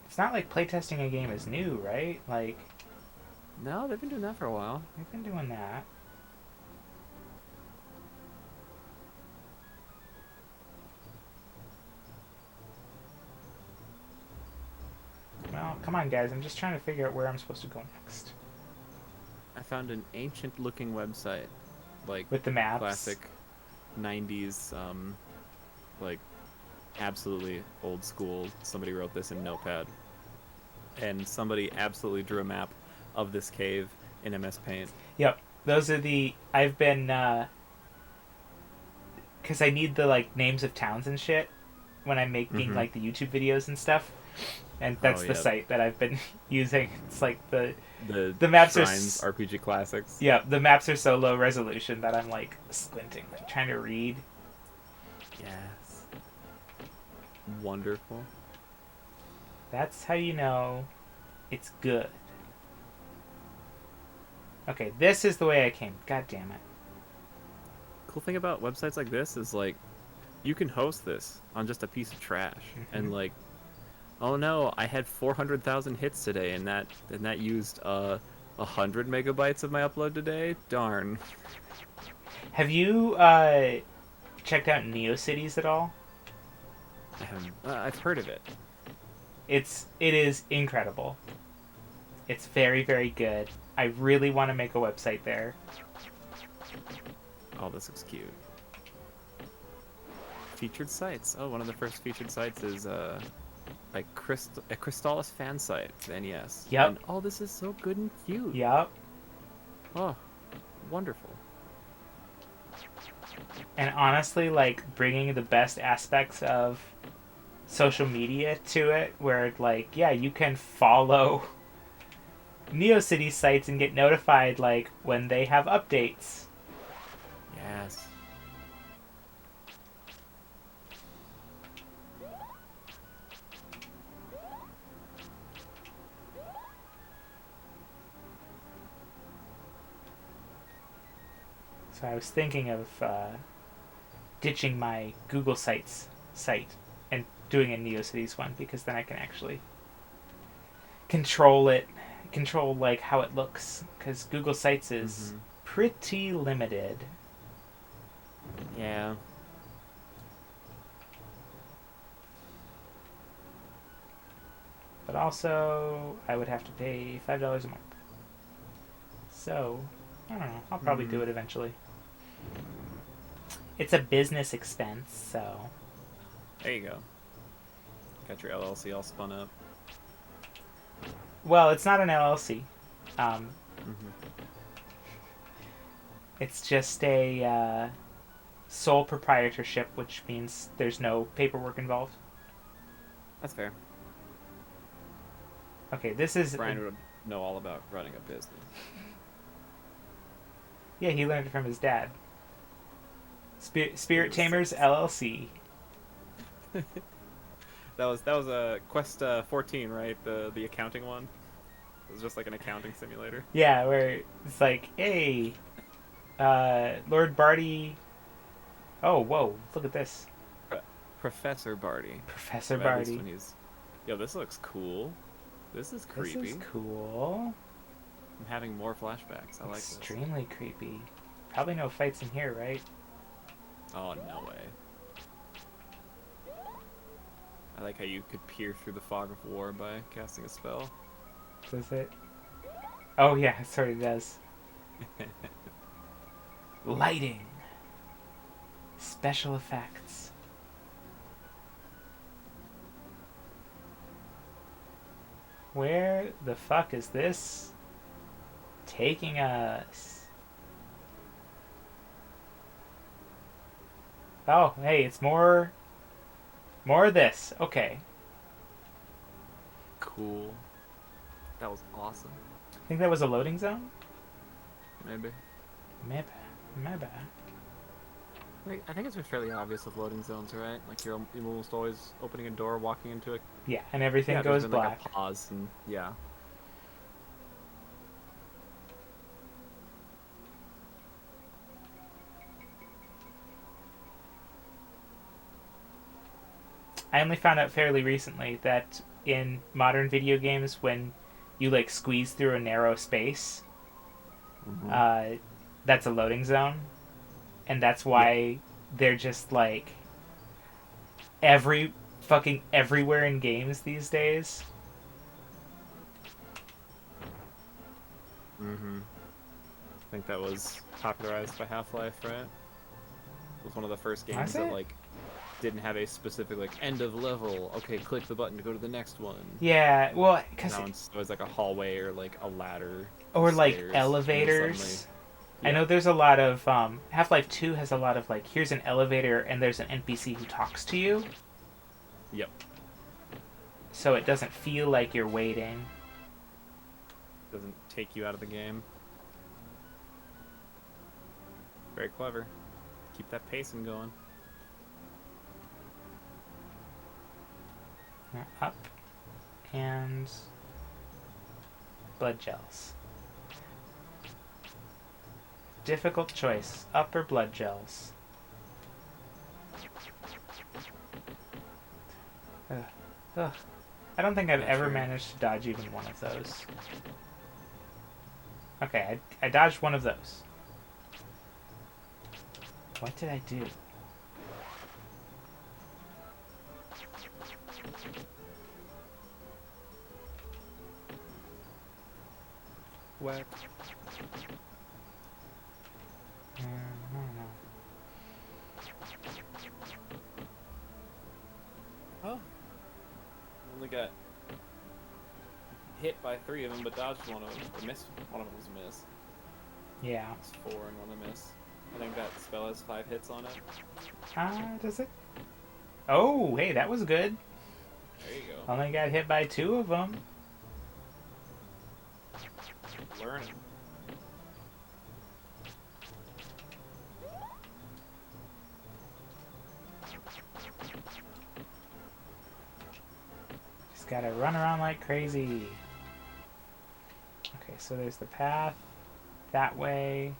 It's not like playtesting a game is new, right? Like, No, they've been doing that for a while. we've been doing that. Well, come on, guys. I'm just trying to figure out where I'm supposed to go next. I found an ancient-looking website, like With the maps. classic 90s, like absolutely old school. Somebody wrote this in Notepad, and somebody absolutely drew a map of this cave in MS Paint. Yep. Those are the... I've been... Because I need the, like, names of towns and shit when I'm making, like, the YouTube videos and stuff. And that's the site that I've been using. It's like the maps Shrines, RPG Classics. Yeah, the maps are so low resolution that I'm like squinting, like trying to read. Yes. Wonderful. That's how you know it's good. Okay, this is the way I came. God damn it. Cool thing about websites like this is like you can host this on just a piece of trash and like, oh no, I had 400,000 hits today, and that used 100 megabytes of my upload today. Darn. Have you checked out NeoCities at all? I haven't. I've heard of it. It is incredible. It's very, very good. I really want to make a website there. Oh, this looks cute. Featured sites. Oh, one of the first featured sites is like a Crystallis fan site for NES. Yep. And, oh, this is so good and cute. Yep. Oh, wonderful. And honestly, like, bringing the best aspects of social media to it, where, like, yeah, you can follow NeoCities sites and get notified, like, when they have updates. Yes. So I was thinking of ditching my Google Sites site and doing a NeoCities one, because then I can actually control like how it looks, because Google Sites is pretty limited. Yeah. But also, I would have to pay $5 a month. So, I don't know. I'll probably do it eventually. It's a business expense, so... There you go. Got your LLC all spun up. Well, it's not an LLC. It's just a sole proprietorship, which means there's no paperwork involved. That's fair. Okay, this is... Brian would know all about running a business. Yeah, he learned it from his dad. Spirit Tamers LLC. That was a Quest 14, right? The accounting one. It was just like an accounting simulator. Yeah, where it's like, hey, Lord Barty. Oh, whoa! Look at this. Professor Barty. Professor At least Barty. when he's... Yo, this looks cool. This is creepy. This is cool. I'm having more flashbacks. I like this. Extremely creepy. Probably no fights in here, right? Oh, no way. I like how you could peer through the fog of war by casting a spell. Does it? Oh yeah, it sort of does. Lighting. Special effects. Where the fuck is this taking us? Oh, hey, it's more of this. Okay. Cool. That was awesome. I think that was a loading zone? Maybe. Maybe. My bad. I think it's been fairly obvious with loading zones, right? Like you're almost always opening a door, walking into it. Yeah, and everything Yeah, goes there's been black. like a pause, and yeah. I only found out fairly recently that in modern video games, when you like squeeze through a narrow space, that's a loading zone, and that's why they're just like everywhere in games these days. I think that was popularized by Half-Life, right? It was one of the first games Was that it? like didn't have a specific like end of level. Okay, click the button to go to the next one. Yeah, well, because Now it's always like a hallway or like a ladder or like stairs, and elevators. suddenly- I know there's a lot of Half-Life 2 has a lot of like here's an elevator and there's an NPC who talks to you, Yep. so it doesn't feel like you're waiting. Doesn't take you out of the game. Very clever. Keep that pacing going. Up and blood gels. Difficult choice. Up or blood gels? Ugh. Ugh. I don't think I've Not ever sure. managed to dodge even one of those. Okay, I dodged one of those. What did I do? Whack. I don't know. Oh. Only got hit by 3 of them, but dodged one of them. Or missed. One of them was a miss. Yeah. It's 4 and one a miss. I think that spell has 5 hits on it. Does it? Oh, hey, that was good. There you go. Only got hit by 2 of them. Learning. Just gotta run around like crazy. Okay, so there's the path that way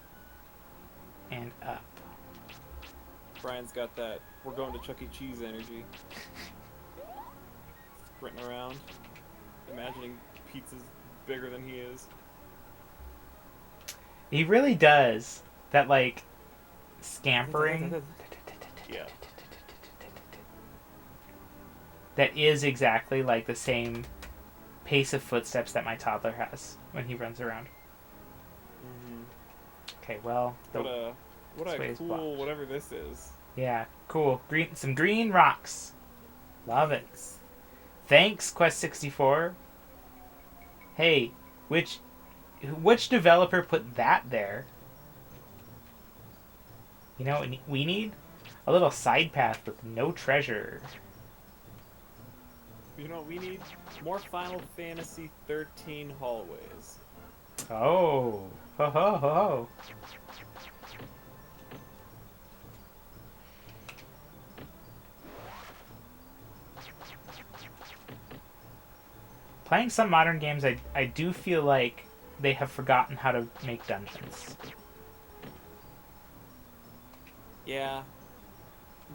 and up. Brian's got that we're going to Chuck E. Cheese energy. Sprinting around, imagining pizza's bigger than he is. He really does. That, like, scampering. Yeah. That is exactly like the same pace of footsteps that my toddler has when he runs around. Okay, well, What a sway's cool blocked. whatever this is. Yeah, cool. Some green rocks. Love it. Thanks, Quest 64. Hey, which developer put that there? You know what we need? A little side path with no treasure. You know what we need? More Final Fantasy 13 hallways. Oh, ho ho ho ho. Playing some modern games, I do feel like they have forgotten how to make dungeons. Yeah.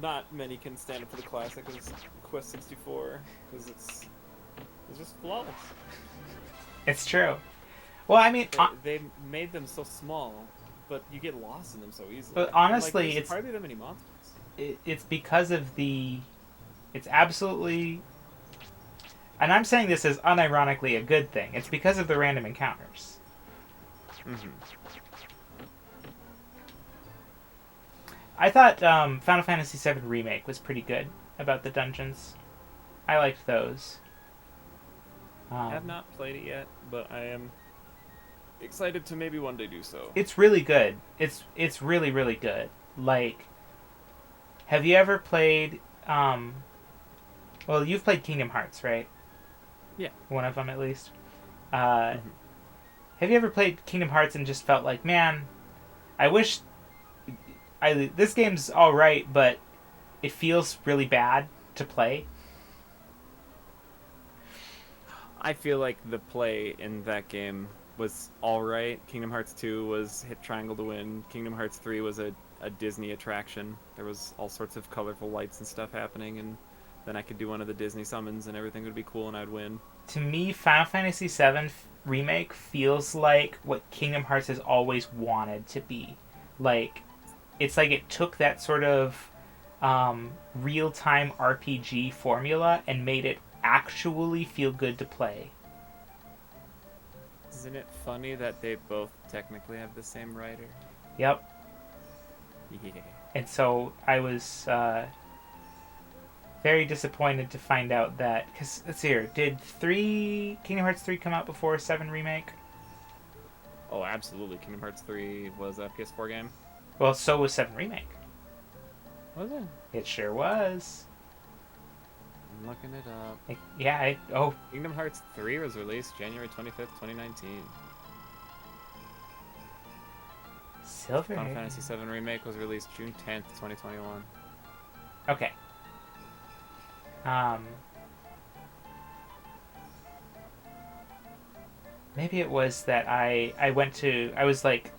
Not many can stand up to the classic as Quest 64 because it's just flawless. It's true. Well, I mean, They made them so small, but you get lost in them so easily. But And, honestly, there's it's hardly that many monsters. it's because of the... It's absolutely... And I'm saying this as unironically a good thing. It's because of the random encounters. Mm-hmm. I thought Final Fantasy VII Remake was pretty good about the dungeons. I liked those. I have not played it yet, but I am excited to maybe one day do so. It's really good. It's really, really good. Like, have you ever played... well, you've played Kingdom Hearts, right? Yeah. One of them, at least. Have you ever played Kingdom Hearts and just felt like, man, I wish this game's all right, but it feels really bad to play. I feel like the play in that game was all right. Kingdom Hearts 2 was hit triangle to win. Kingdom Hearts 3 was a Disney attraction. There was all sorts of colorful lights and stuff happening, and then I could do one of the Disney summons, and everything would be cool, and I'd win. To me, Final Fantasy VII Remake feels like what Kingdom Hearts has always wanted to be. Like, it's like it took that sort of real-time RPG formula and made it actually feel good to play. Isn't it funny that they both technically have the same writer? Yep. Yeah. And so I was very disappointed to find out that... Because, let's see here, did Kingdom Hearts 3 come out before 7 Remake? Oh, absolutely. Kingdom Hearts 3 was a PS4 game. Well, so was 7 Remake. Was it? It sure was. I'm looking it up. Oh, Kingdom Hearts 3 was released January 25th, 2019. Silver. Final Fantasy VII Remake was released June 10th, 2021. Okay. Maybe it was that I was like,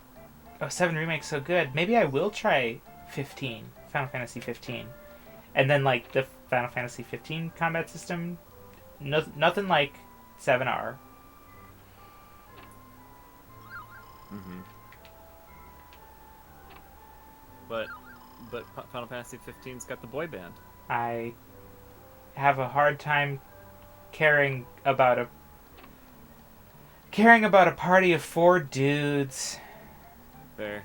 oh, 7 Remake's so good. Maybe I will try 15, Final Fantasy 15. And then, like, the Final Fantasy 15 combat system, nothing like 7R. Mm-hmm. But Final Fantasy 15's got the boy band. I have a hard time caring about a party of 4 dudes. Fair.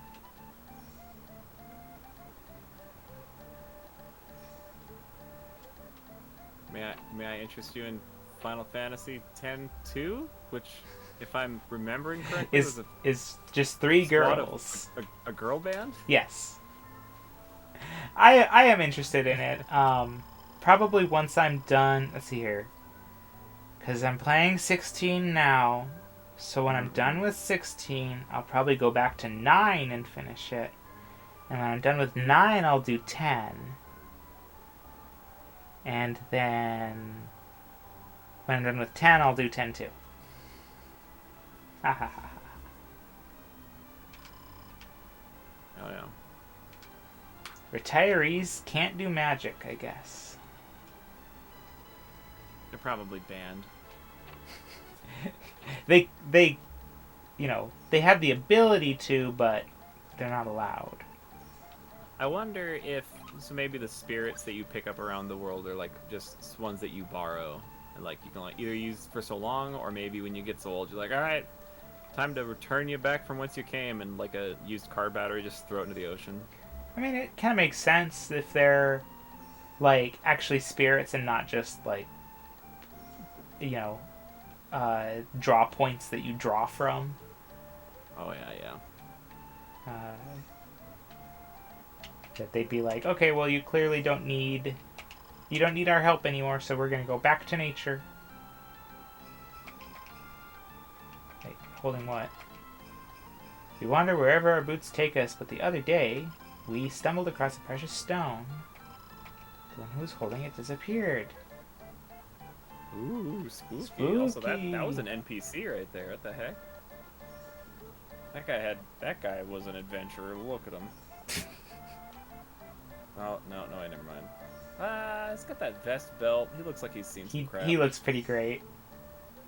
May I interest you in Final Fantasy X-2, which, if I'm remembering correctly, is just 3 girls. A girl band? Yes. I am interested in it. Probably once I'm done. Let's see here. Because I'm playing 16 now. So when I'm done with 16, I'll probably go back to 9 and finish it. And when I'm done with 9, I'll do 10. And then when I'm done with 10, I'll do 10 too. Ha ha ha ha. Oh yeah. Retirees can't do magic, I guess. They're probably banned. They they have the ability to, but they're not allowed. I wonder if maybe the spirits that you pick up around the world are like just ones that you borrow, and like you can like either use for so long, or maybe when you get so old, you're like, all right, time to return you back from whence you came, and like a used car battery, just throw it into the ocean. I mean, it kind of makes sense if they're like actually spirits and not just like draw points that you draw from. Oh yeah. That they'd be like, okay, well, you clearly don't need our help anymore, so we're gonna go back to nature. Hey, holding what? We wander wherever our boots take us, but the other day we stumbled across a precious stone. The one who was holding it disappeared. Ooh, spooky. Spooky. Also, that was an NPC right there. What the heck? That guy was an adventurer. Look at him. Oh, no, never mind. He's got that vest belt. He looks like he's seen some crap. He looks pretty great.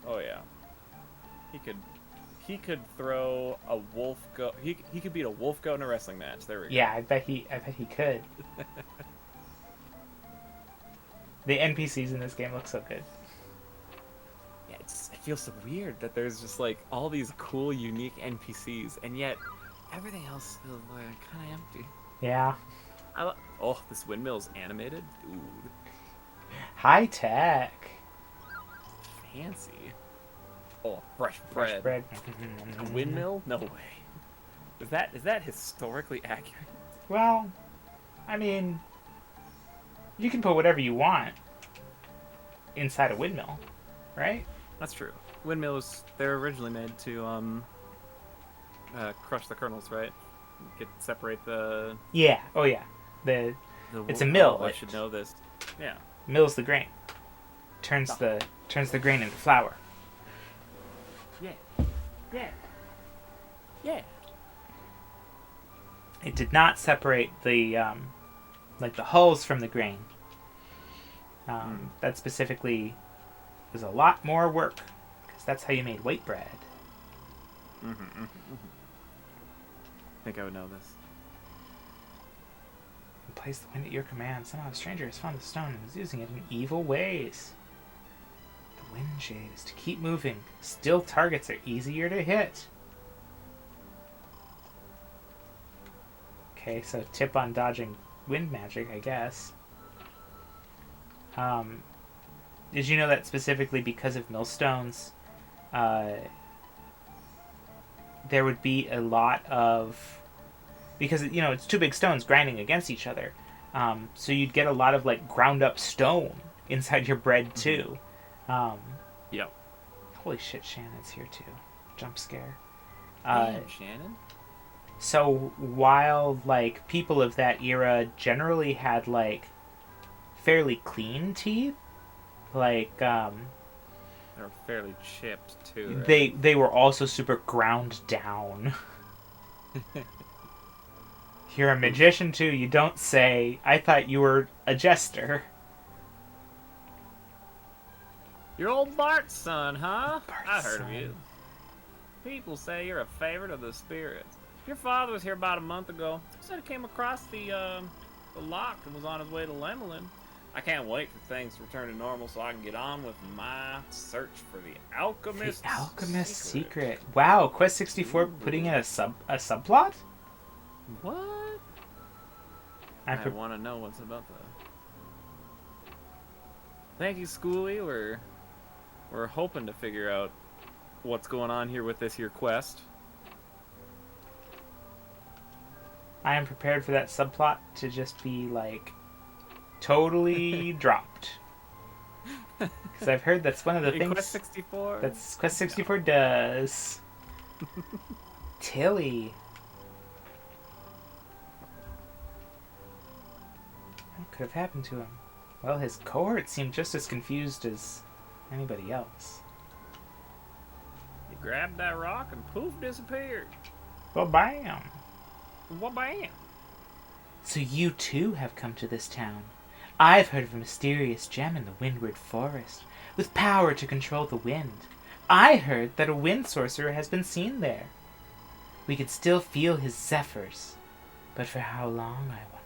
Oh yeah. He could throw a wolf goat. He could beat a wolf goat in a wrestling match. There we go. Yeah, I bet he could. The NPCs in this game look so good. Yeah, it feels so weird that there's just like all these cool, unique NPCs, and yet everything else feels like kind of empty. Yeah. Oh, this windmill's animated? Dude. High tech. Fancy. Oh, fresh bread. A windmill? No way. Is that historically accurate? Well, I mean, you can put whatever you want inside a windmill, right? That's true. Windmills, they're originally made to crush the kernels, right? separate the. Yeah. Oh yeah. It's a mill. Oh, I should know this. Yeah. Mills the grain. Turns the grain into flour. Yeah. Yeah. Yeah. It did not separate the like the hulls from the grain. That specifically was a lot more work because that's how you made white bread. I think I would know this. Place the wind at your command. Somehow a stranger has found the stone and is using it in evil ways. The wind shaves to keep moving. Still targets are easier to hit. Okay, so tip on dodging wind magic, I guess. Did you know that specifically because of millstones, there would be a lot of... Because, it's two big stones grinding against each other. So you'd get a lot of, ground up stone inside your bread, too. Yep. Holy shit, Shannon's here, too. Jump scare. Damn, Shannon. So while, people of that era generally had, fairly clean teeth, They were fairly chipped, too, right? they were also super ground down. You're a magician too, you don't say. I thought you were a jester. You're old Bart's son, huh? Bart's I heard son. of you. People say you're a favorite of the spirits. Your father was here about a month ago. Said he came across the lock and was on his way to Lemelin. I can't wait for things to return to normal so I can get on with my search for the Alchemist's The Alchemist's Secret. Wow, Quest 64 putting in a subplot? What? I want to know what's about that. Thank you, Schoolie. We're hoping to figure out what's going on here with this here quest. I am prepared for that subplot to just be, totally dropped. Because I've heard that's one of the things... Quest 64? That's Quest 64 does. Tilly. What could have happened to him? Well, his cohort seemed just as confused as anybody else. He grabbed that rock and poof, disappeared. Well, bam! Well, bam! So you too have come to this town. I've heard of a mysterious gem in the Windward Forest, with power to control the wind. I heard that a wind sorcerer has been seen there. We could still feel his zephyrs, but for how long, I wonder.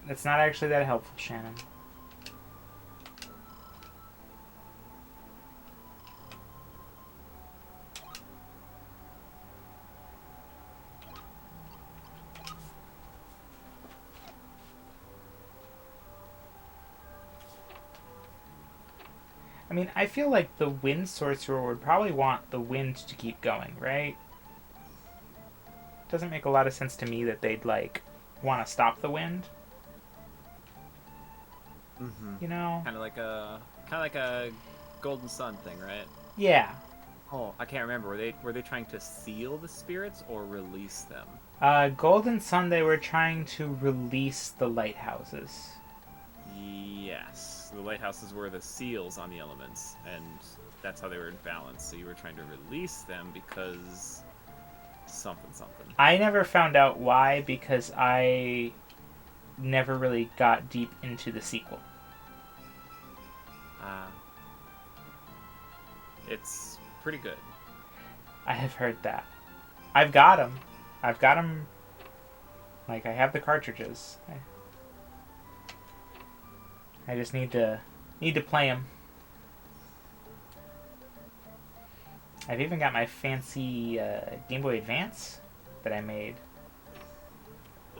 That's not actually that helpful, Shannon. I mean, I feel like the wind sorcerer would probably want the wind to keep going, right? Doesn't make a lot of sense to me that they'd, want to stop the wind. Mm-hmm. You know? Kind of like a Golden Sun thing, right? Yeah. Oh, I can't remember. Were they trying to seal the spirits or release them? Golden Sun, they were trying to release the lighthouses. Yes. The lighthouses were the seals on the elements, and that's how they were in balance. So you were trying to release them because something. I never found out why, because I never really got deep into the sequel. It's pretty good. I have heard that. I've got them. I have the cartridges. I just need to play them. I've even got my fancy Game Boy Advance that I made.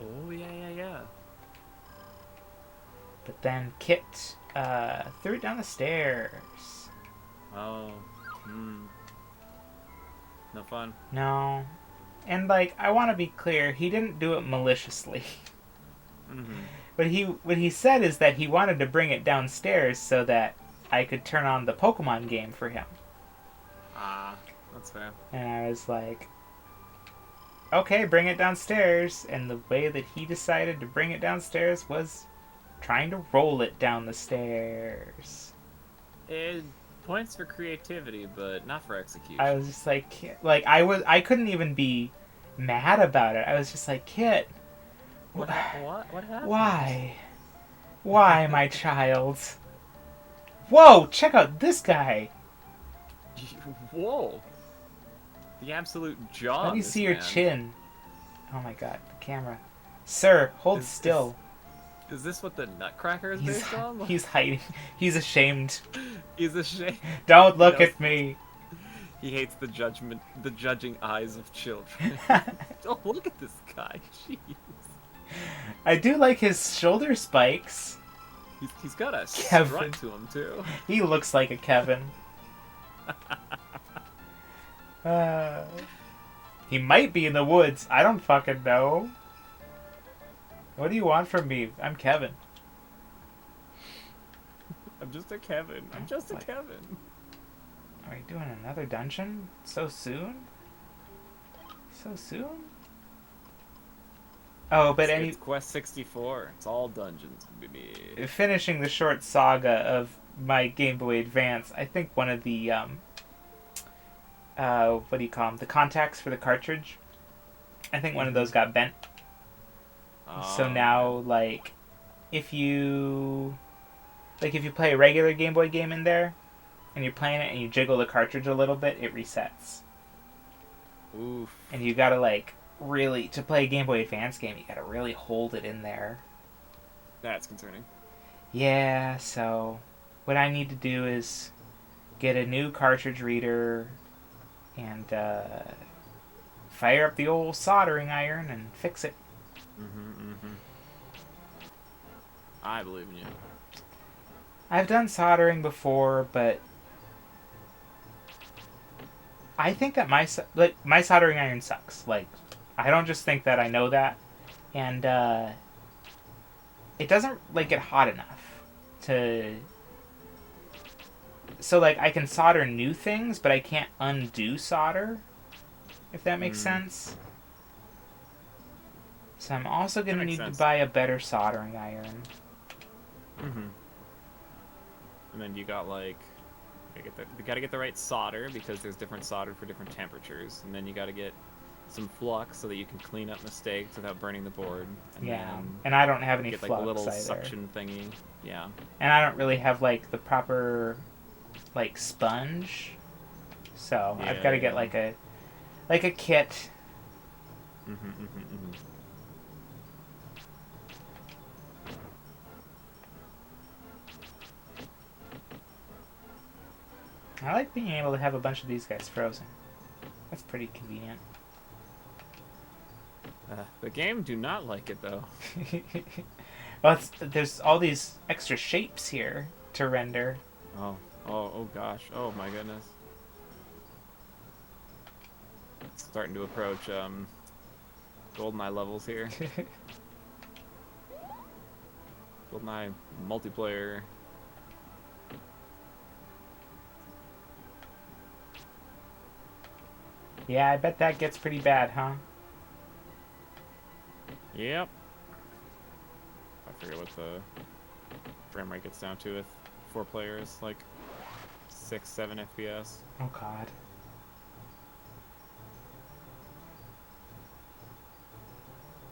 Oh, yeah. But then Kit threw it down the stairs. Oh, no fun. No. And, I want to be clear, he didn't do it maliciously. Mm-hmm. What he said is that he wanted to bring it downstairs so that I could turn on the Pokemon game for him. That's fair. And I was like, okay, bring it downstairs. And the way that he decided to bring it downstairs was trying to roll it down the stairs. It points for creativity, but not for execution. I was just like I couldn't even be mad about it. I was just like, Kit, What happened? Why, my child? Whoa, check out this guy. Whoa. The absolute jaw. Let of me this see your man. chin. Oh my god, the camera. Sir, hold still. Is this what the Nutcracker is based on? He's hiding. He's ashamed. He's ashamed. Don't look at me. He hates the judging eyes of children. Don't look at this guy. Jeez. I do like his shoulder spikes. He's got a Kevin. strut to him too. He looks like a Kevin. He might be in the woods. I don't fucking know. What do you want from me? I'm Kevin. I'm just a Kevin. I'm just a Kevin. Are we doing another dungeon? So soon? So soon? Oh, but It's Quest 64. It's all dungeons, baby. finishing the short saga of my Game Boy Advance, I think one of the what do you call them? The contacts for the cartridge. I think one of those got bent. So now, like, if you play a regular Game Boy game in there, and you're playing it and you jiggle the cartridge a little bit, it resets. Oof. And you gotta, like, really, to play a Game Boy Advance game, you gotta really hold it in there. That's concerning. Yeah, so what I need to do is get a new cartridge reader and fire up the old soldering iron and fix it. I believe in you. I've done soldering before, but I think that my soldering iron sucks. Like, I don't just think that, I know that. And it doesn't, like, get hot enough to... So, like, I can solder new things, but I can't undo solder, if that makes sense. So I'm also going to need to buy a better soldering iron. And then you got, like... You gotta get the right solder, because there's different solder for different temperatures. And then you gotta get some flux so that you can clean up mistakes without burning the board. And yeah, and I don't have any get, flux like, a little either. suction thingy. Yeah. And I don't really have, like, the proper, like, sponge. So I've got to get, like a kit. I like being able to have a bunch of these guys frozen. That's pretty convenient. The game do not like it, though. Well, there's all these extra shapes here to render. Oh gosh. Oh my goodness. It's starting to approach GoldenEye levels here. GoldenEye multiplayer. Yeah, I bet that gets pretty bad, huh? Yep. I forget what the frame rate gets down to with 4 players, like 6-7 FPS. Oh god.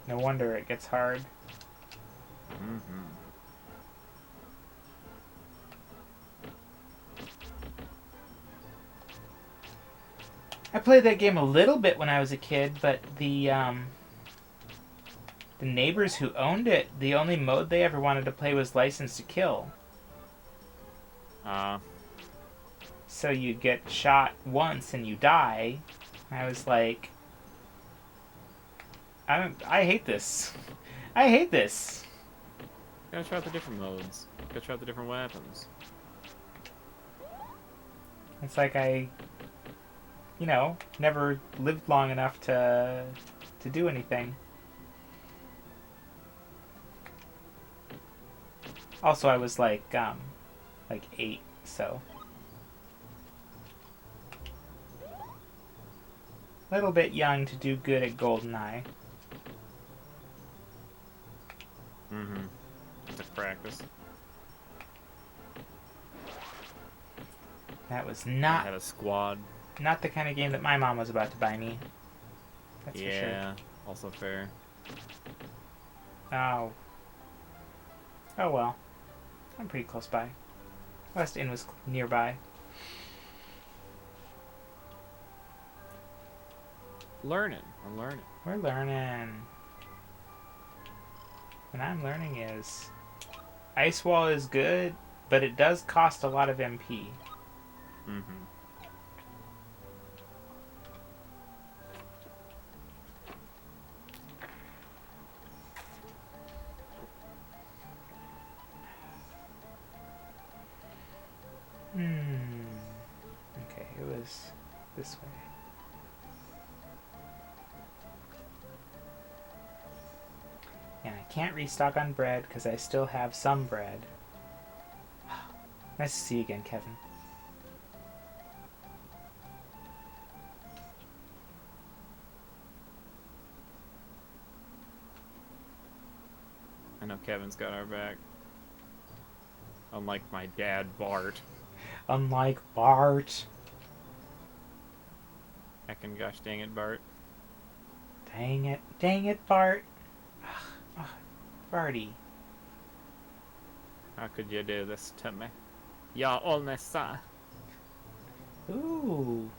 No wonder it gets hard. I played that game a little bit when I was a kid, but the neighbors who owned it, the only mode they ever wanted to play was License to Kill. So you get shot once and you die. I was like, I hate this. I hate this. Gotta try out the different modes. Gotta try out the different weapons. It's like I, never lived long enough to do anything. Also, I was like 8, so. little bit young to do good at GoldenEye. Mm-hmm. It's a practice. That was I not had a squad. not the kind of game that my mom was about to buy me. That's for sure. Yeah, also fair. Oh. Oh well. I'm pretty close by. West Inn was nearby. Learning. I'm learning. We're learning. What I'm learning is Ice Wall is good, but it does cost a lot of MP. Mm-hmm. Okay, it was this way. And I can't restock on bread because I still have some bread. Nice to see you again, Kevin. I know Kevin's got our back. Unlike my dad, Bart. Unlike Bart. Heckin' gosh dang it, Bart. Dang it. Dang it, Bart. Ugh, Barty. How could you do this to me? Ya only saw. Ooh.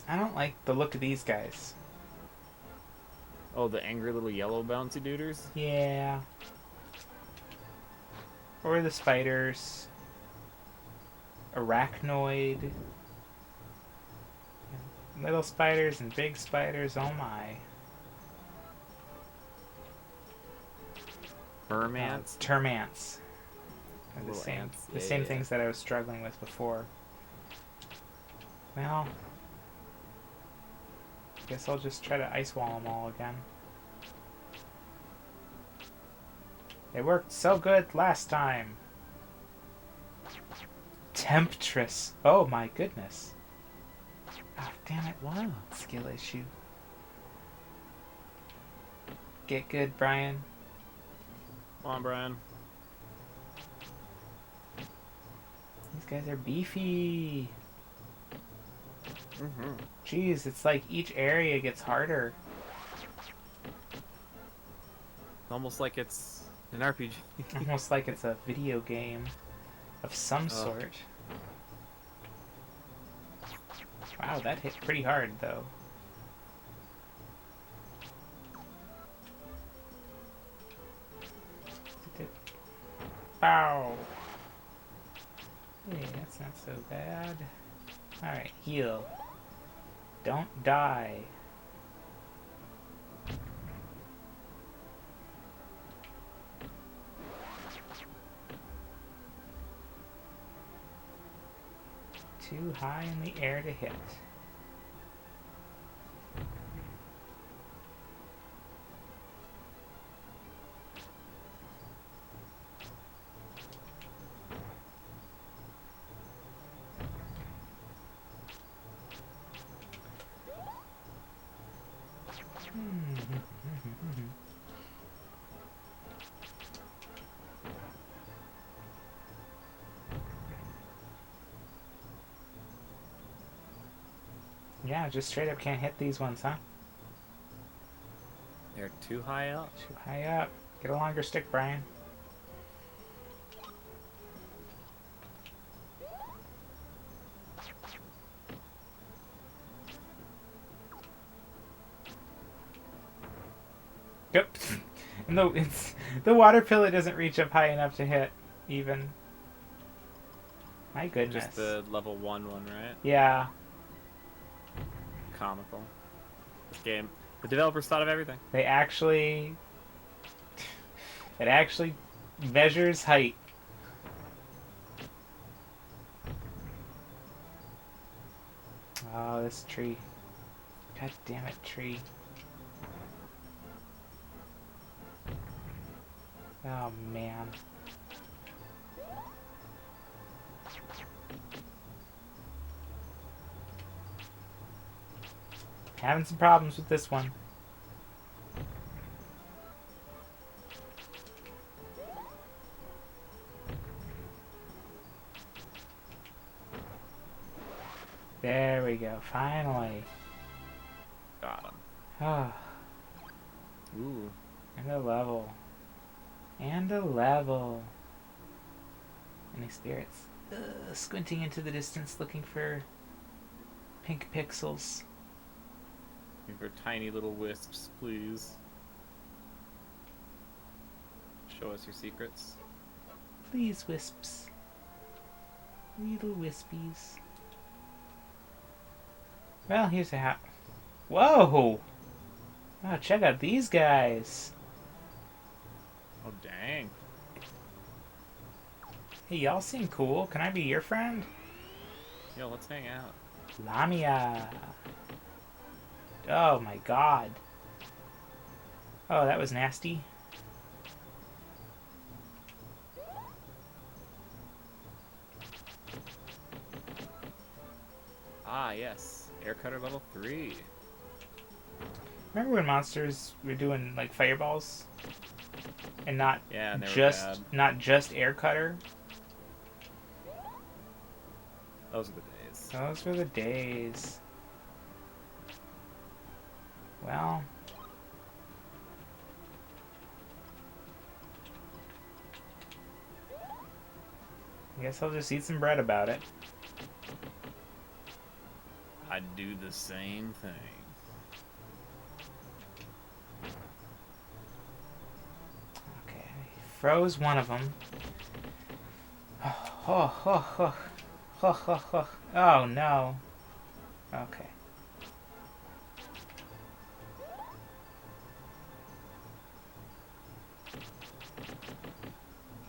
I don't like the look of these guys. Oh, the angry little yellow bouncy duders? Yeah. Or the spiders. Arachnoid. Little spiders and big spiders, oh my. Mermants? Termants. Are the Little same, ants. the Yeah, same yeah. things that I was struggling with before. Well, guess I'll just try to ice wall them all again. It worked so good last time. Temptress. Oh my goodness. Oh, damn it. Wow. Skill issue. Get good, Brian. Come on, Brian. These guys are beefy. Mm-hmm. Jeez, it's like each area gets harder. Almost like it's an RPG. Almost like it's a video game of some sort. Wow, that hit pretty hard, though. Ow! Hey, that's not so bad. Alright, heal. Don't die. Too high in the air to hit. Yeah, just straight up can't hit these ones, huh? They're too high up. Too high up. Get a longer stick, Brian. Yep. And the water pillar doesn't reach up high enough to hit, even. My goodness. Just the level 1 one, right? Yeah. Comical. This game. The developers thought of everything. They actually... It actually measures height. Oh, this tree. God damn it, tree. Oh, man. Having some problems with this one. There we go, finally. Got him. Ah, Ooh. and a level. And a level. Any spirits? Squinting into the distance looking for pink pixels. Looking for tiny little wisps, please. Show us your secrets. Please, wisps. Little wispies. Well, here's a hat. Whoa! Oh, check out these guys. Oh, dang. Hey, y'all seem cool. Can I be your friend? Yo, let's hang out. Lamia. Oh my god. Oh, that was nasty. Ah, yes. Air cutter level 3. Remember when monsters were doing like fireballs? And not Yeah, and they were just bad. not just air cutter? Those are the days. Those were the days. Well, I guess I'll just eat some bread about it. I'd do the same thing. Okay, froze one of them. Oh no. Okay.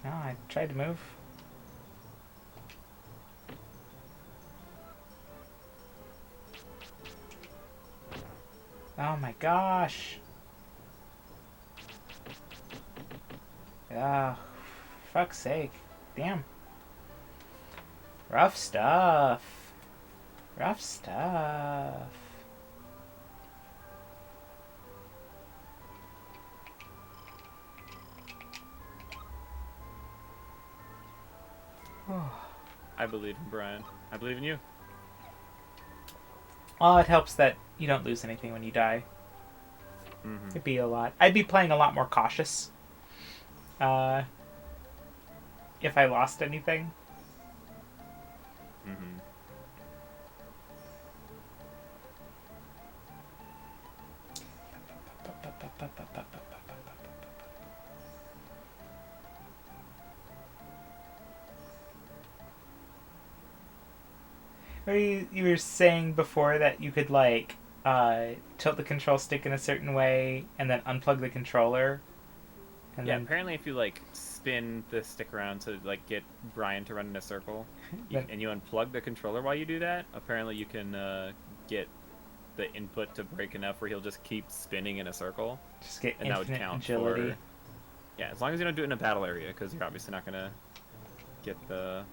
No, I tried to move. Oh my gosh. Ah, fuck's sake. Damn. Rough stuff. Rough stuff. I believe in Brian. I believe in you. Oh, it helps that you don't lose anything when you die. Mm-hmm. It'd be a lot. I'd be playing a lot more cautious. If I lost anything. Mm-hmm. Or you were saying before that you could like tilt the control stick in a certain way and then unplug the controller. And Yeah, then apparently if you like spin the stick around to like get Brian to run in a circle, and you unplug the controller while you do that, apparently you can get the input to break enough where he'll just keep spinning in a circle, just get and that would infinite count agility. for. Yeah, as long as you don't do it in a battle area, because you're obviously not gonna get the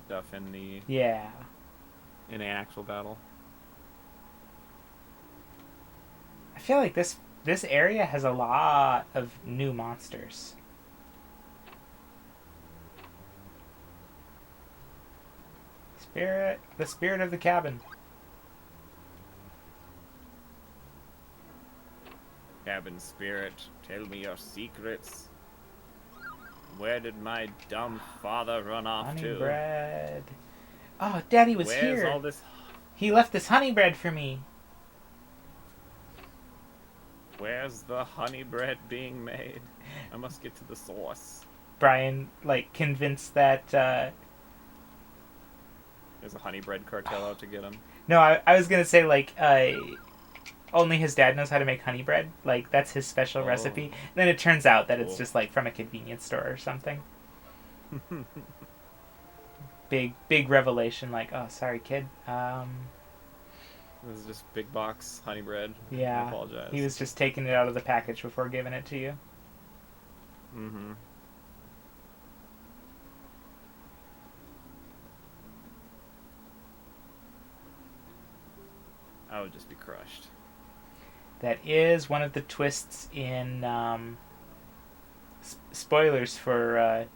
stuff in the Yeah. in an actual battle. I feel like this area has a lot of new monsters. The spirit of the cabin. Cabin spirit, tell me your secrets. Where did my dumb father run off Honey to? bread. Oh, Daddy was Where's here. all this? He left this honey bread for me. Where's the honey bread being made? I must get to the source. Brian, like, convinced that, There's a honey bread cartel out to get him. No, I was gonna say, like, only his dad knows how to make honey bread. Like, that's his special recipe. And then it turns out that it's just, like, from a convenience store or something. Big revelation, like, oh, sorry, kid. This is just big box honey bread. Yeah. I apologize. He was just taking it out of the package before giving it to you. Mm-hmm. I would just be crushed. That is one of the twists in spoilers for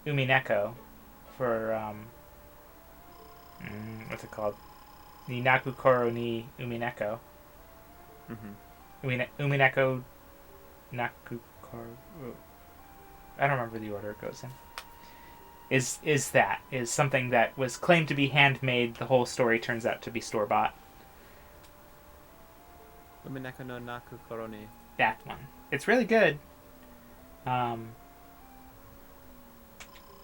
Umineko, for what's it called? The Nakukoro ni Umineko. Umineko Nakukoro. I don't remember the order it goes in. Is something that was claimed to be handmade. The whole story turns out to be store-bought. Umineko no Nakukoro ni. That one. It's really good.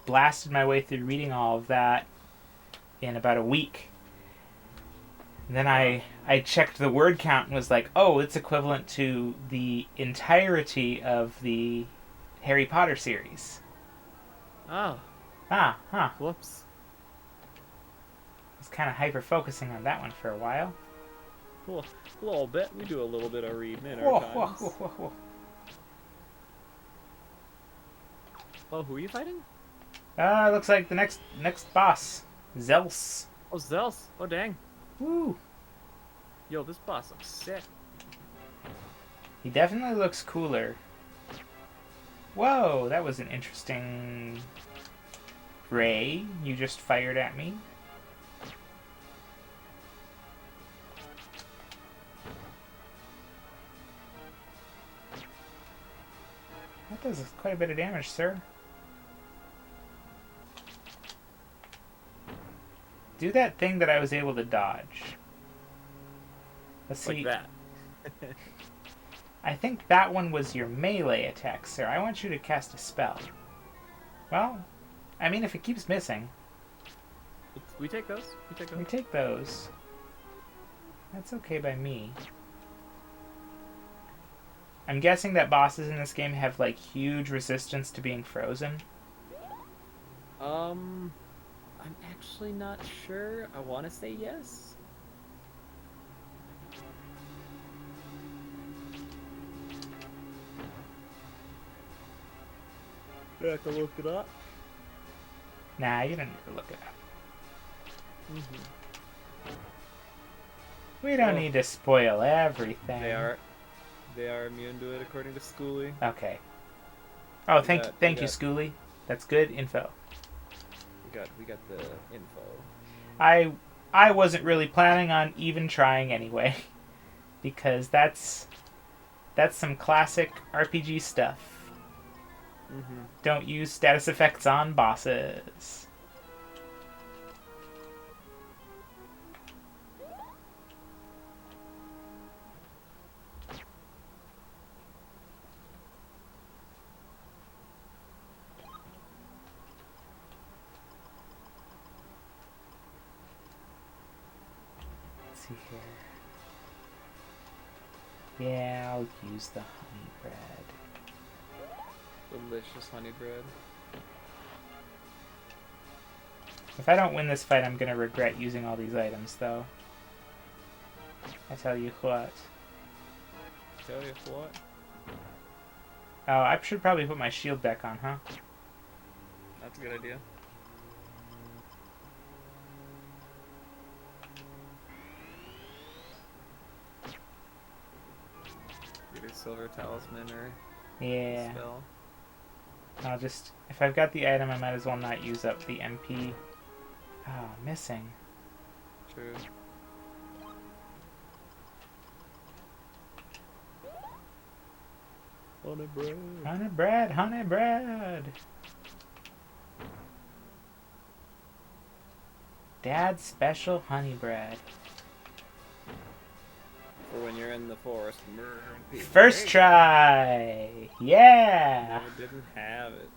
Blasted my way through reading all of that in about a week. And then I checked the word count and was like, oh, it's equivalent to the entirety of the Harry Potter series. Oh. Whoops. I was kind of hyper-focusing on that one for a while. Well, a little bit. We do a little bit of reading in our times. Whoa. Oh, who are you fighting? Looks like the next boss. Zelse. Oh, Zelse. Oh, dang. Woo. Yo, this boss looks sick. He definitely looks cooler. Whoa, that was an interesting ray you just fired at me. That does quite a bit of damage, sir. Do that thing that I was able to dodge. Let's see. Like that. I think that one was your melee attack, sir. I want you to cast a spell. Well, I mean, if it keeps missing. We take those. We take those. That's okay by me. I'm guessing that bosses in this game have, like, huge resistance to being frozen. I'm actually not sure. I want to say yes. I have to look it up. Nah, you don't need to look it up. We don't need to spoil everything. They are immune to it according to Schooly. Okay. Oh, thank you, Schooly. That's good info. We got the info. I wasn't really planning on even trying anyway, because that's some classic RPG stuff. Don't use status effects on bosses. Let's see here. Yeah, I'll use the honey bread. Delicious honey bread. If I don't win this fight, I'm gonna regret using all these items, though. I tell you what. Oh, I should probably put my shield back on, huh? That's a good idea. Either silver talisman or spell. I'll just... If I've got the item, I might as well not use up the MP. Oh, missing. True. Honey bread. Honey bread, honey bread. Dad's special honey bread. For when you're in the forest. First try! Yeah! No, didn't have it.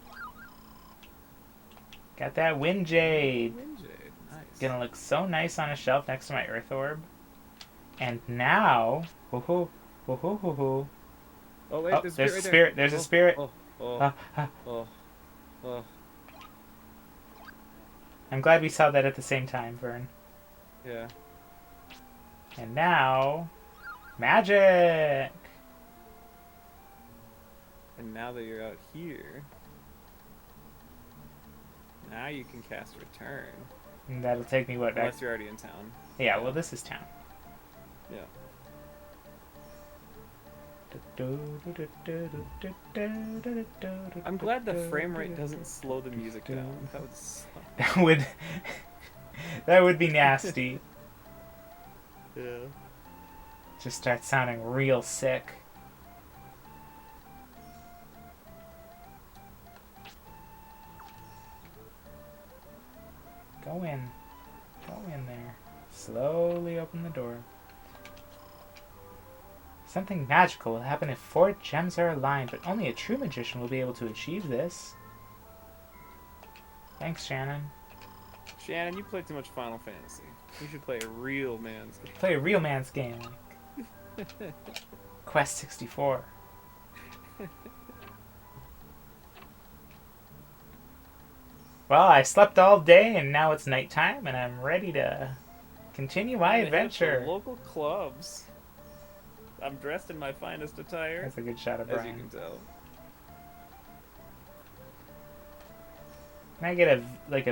Got that wind jade. Wind jade, nice. Gonna look so nice on a shelf next to my earth orb. And now... Oh, wait, there's a spirit. There's a spirit. I'm glad we saw that at the same time, Vyrn. Yeah. And now... Magic! And now that you're out here... Now you can cast Return. And that'll take me, what, back? Unless you're already in town. Yeah, well, this is town. Yeah. I'm glad the frame rate doesn't slow the music down. That would suck. That would that would be nasty. Yeah. Just start sounding real sick. Go in. Go in there. Slowly open the door. Something magical will happen if 4 gems are aligned, but only a true magician will be able to achieve this. Thanks, Shannon. Shannon, you play too much Final Fantasy. You should play a real man's game. Play a real man's game. Quest 64. Well, I slept all day and now it's nighttime and I'm ready to continue my adventure. Local clubs. I'm dressed in my finest attire. That's a good shot of As Brian. you can tell. Can I get a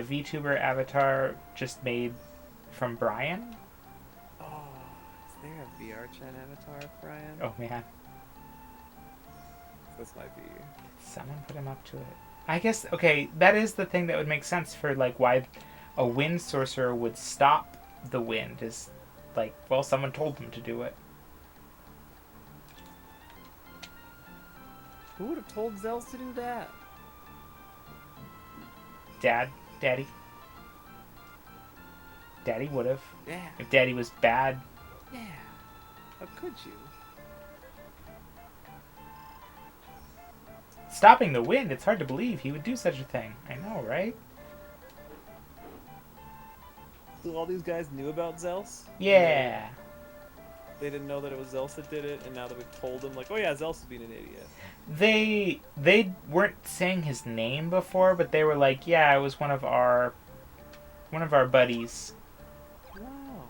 VTuber avatar just made from Brian? Oh, is there a VR chat avatar of Brian? Oh man, This might be. someone put him up to it. I guess, okay, that is the thing that would make sense for like why a wind sorcerer would stop the wind is like, well, someone told them to do it. Who would have told Zelse to do that? Daddy would have. Yeah. If Daddy was bad. Yeah. How could you? Stopping the wind, it's hard to believe he would do such a thing. I know, right? So all these guys knew about Zelse? Yeah. They didn't know that it was Zelse that did it, and now that we've told them, like, oh yeah, Zelse is being an idiot. They weren't saying his name before, but they were like, yeah, it was one of our buddies. Wow.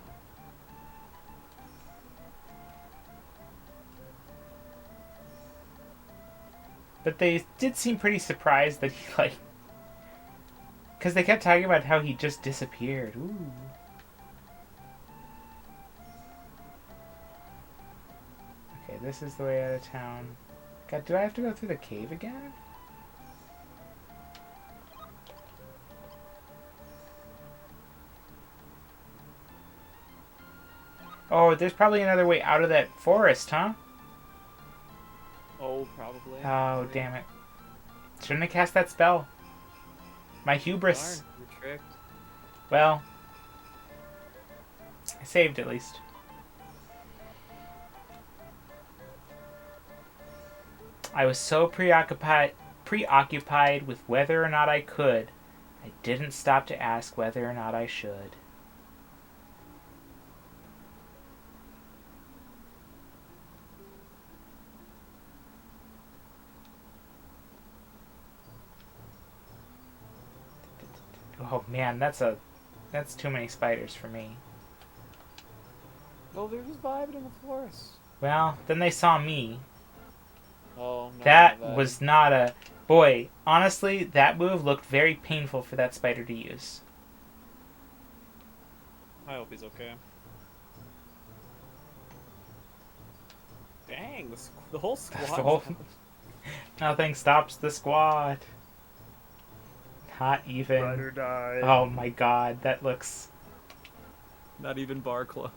But they did seem pretty surprised that he, like... Because they kept talking about how he just disappeared. Ooh. Okay, this is the way out of town. God, do I have to go through the cave again? Oh, there's probably another way out of that forest, huh? Oh, probably. Oh, damn it. Shouldn't have cast that spell. My hubris. Darn, you're tricked. Well, I saved at least. I was so preoccupied with whether or not I could, I didn't stop to ask whether or not I should. Oh man, that's too many spiders for me. No, they're just vibing in the forest. Well, then they saw me. Oh, no. That was not a... Boy, honestly, that move looked very painful for that spider to use. I hope he's okay. Dang, the whole squad. Nothing stops the squad. Not even... Ride or die. Oh my god, that looks... Not even bar close.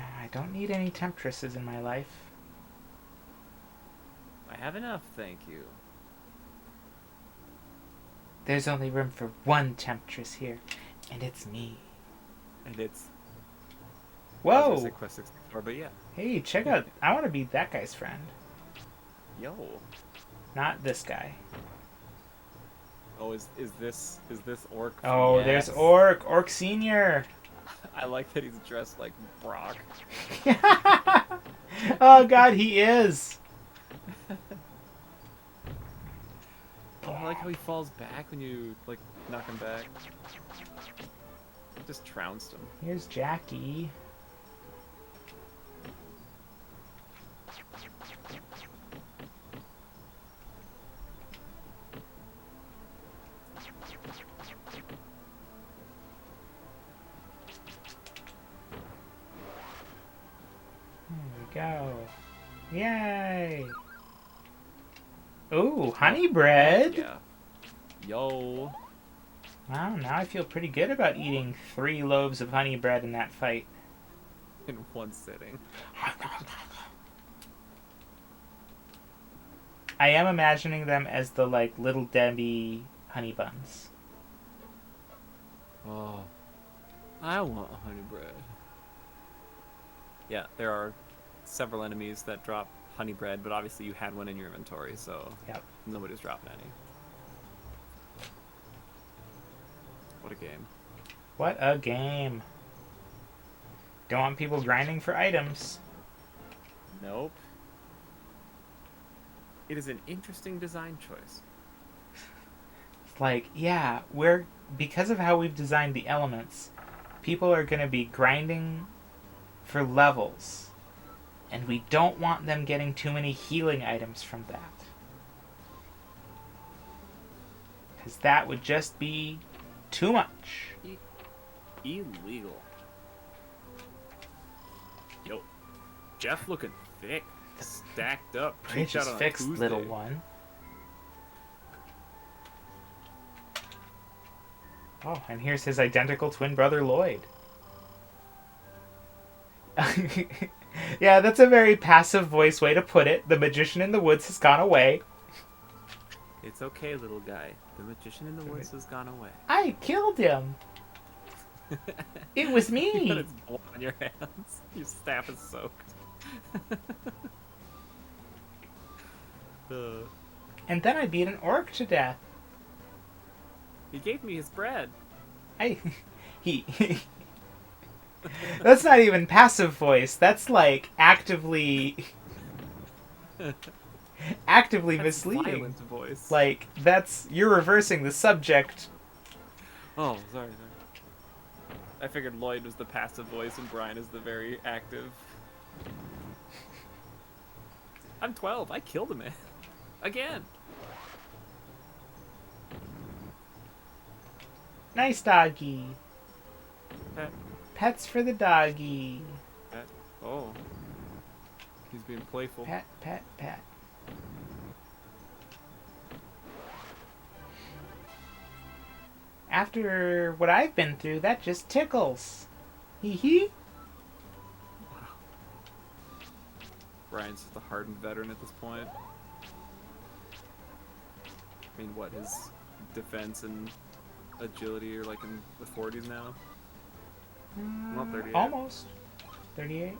I don't need any temptresses in my life. I have enough, thank you. There's only room for one temptress here, and it's me. And it's... Whoa! I was gonna say Quest 64, but yeah. Hey, check out... I want to be that guy's friend. Yo. Not this guy. Oh, is this Orc? Oh, Yes. there's Orc! Orc Senior! I like that he's dressed like Brock. Oh god, he is! Oh, I like how he falls back when you, like, knock him back. Just trounced him. Here's Jackie. go. Yay! Ooh, honey bread! Yeah. Yo. Wow, now I feel pretty good about eating 3 loaves of honey bread in that fight. In one sitting. I am imagining them as the, like, Little Debbie honey buns. Oh. I want honey bread. Yeah, there are several enemies that drop honey bread, but obviously you had one in your inventory, so Yep. nobody's dropping any. What a game. What a game. Don't want people grinding for items. Nope. It is an interesting design choice. It's like, yeah, because of how we've designed the elements, people are going to be grinding for levels, and we don't want them getting too many healing items from that. Because that would just be too much. Illegal. Yo, Jeff looking thick, stacked up. Bridge is fixed, little one. Oh, and here's his identical twin brother, Lloyd. Yeah, that's a very passive voice way to put it. The magician in the woods has gone away. It's okay, little guy. The magician in the woods has gone away. I killed him. It was me. You got its blood on your hands. Your staff is soaked. And then I beat an orc to death. He gave me his bread. He That's not even passive voice. That's like actively misleading. Violent voice. Like you're reversing the subject. Oh, sorry. I figured Lloyd was the passive voice and Brian is the very active. I'm 12. I killed him again. Nice doggy. Pet. Pets for the doggy. Pet. Oh. He's being playful. Pet, pet, pet. After what I've been through, that just tickles. Hee hee. Wow. Brian's just a hardened veteran at this point. I mean, what, his defense and agility are like in the 40s now? Not 38. Almost. 38.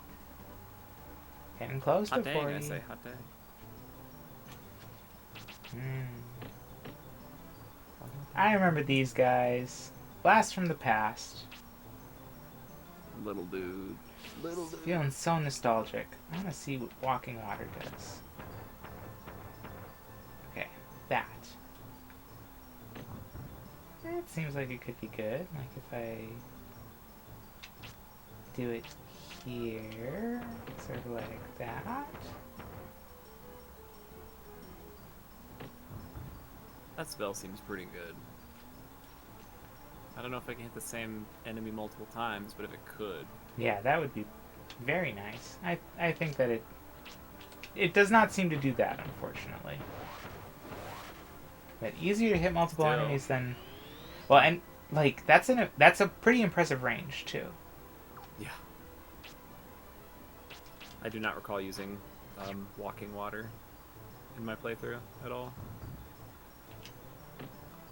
Getting close Hot to dang, 40. I say, hot dang. I remember these guys. Blast from the past. Little dude. Little dude. Feeling so nostalgic. I want to see what walking water does. Okay, that. It seems like it could be good. Like if I do it here, sort of like that. That spell seems pretty good. I don't know if I can hit the same enemy multiple times, but if it could. Yeah, that would be very nice. I think that it does not seem to do that, unfortunately. But easier to hit multiple enemies than... Well, and like that's a pretty impressive range too. Yeah. I do not recall using walking water in my playthrough at all.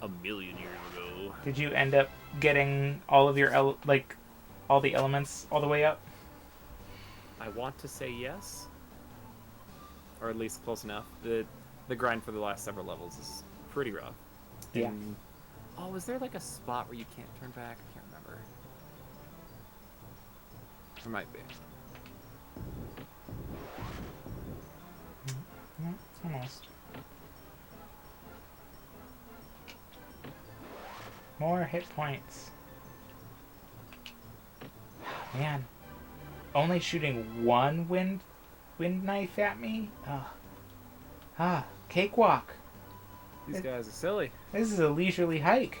A million years ago. Did you end up getting all of your all the elements all the way up? I want to say yes, or at least close enough. The grind for the last several levels is pretty rough. Yeah. And, oh, is there like a spot where you can't turn back? I can't remember. There might be. Almost. More hit points. Man, only shooting one wind knife at me? Cakewalk. These guys are silly. This is a leisurely hike.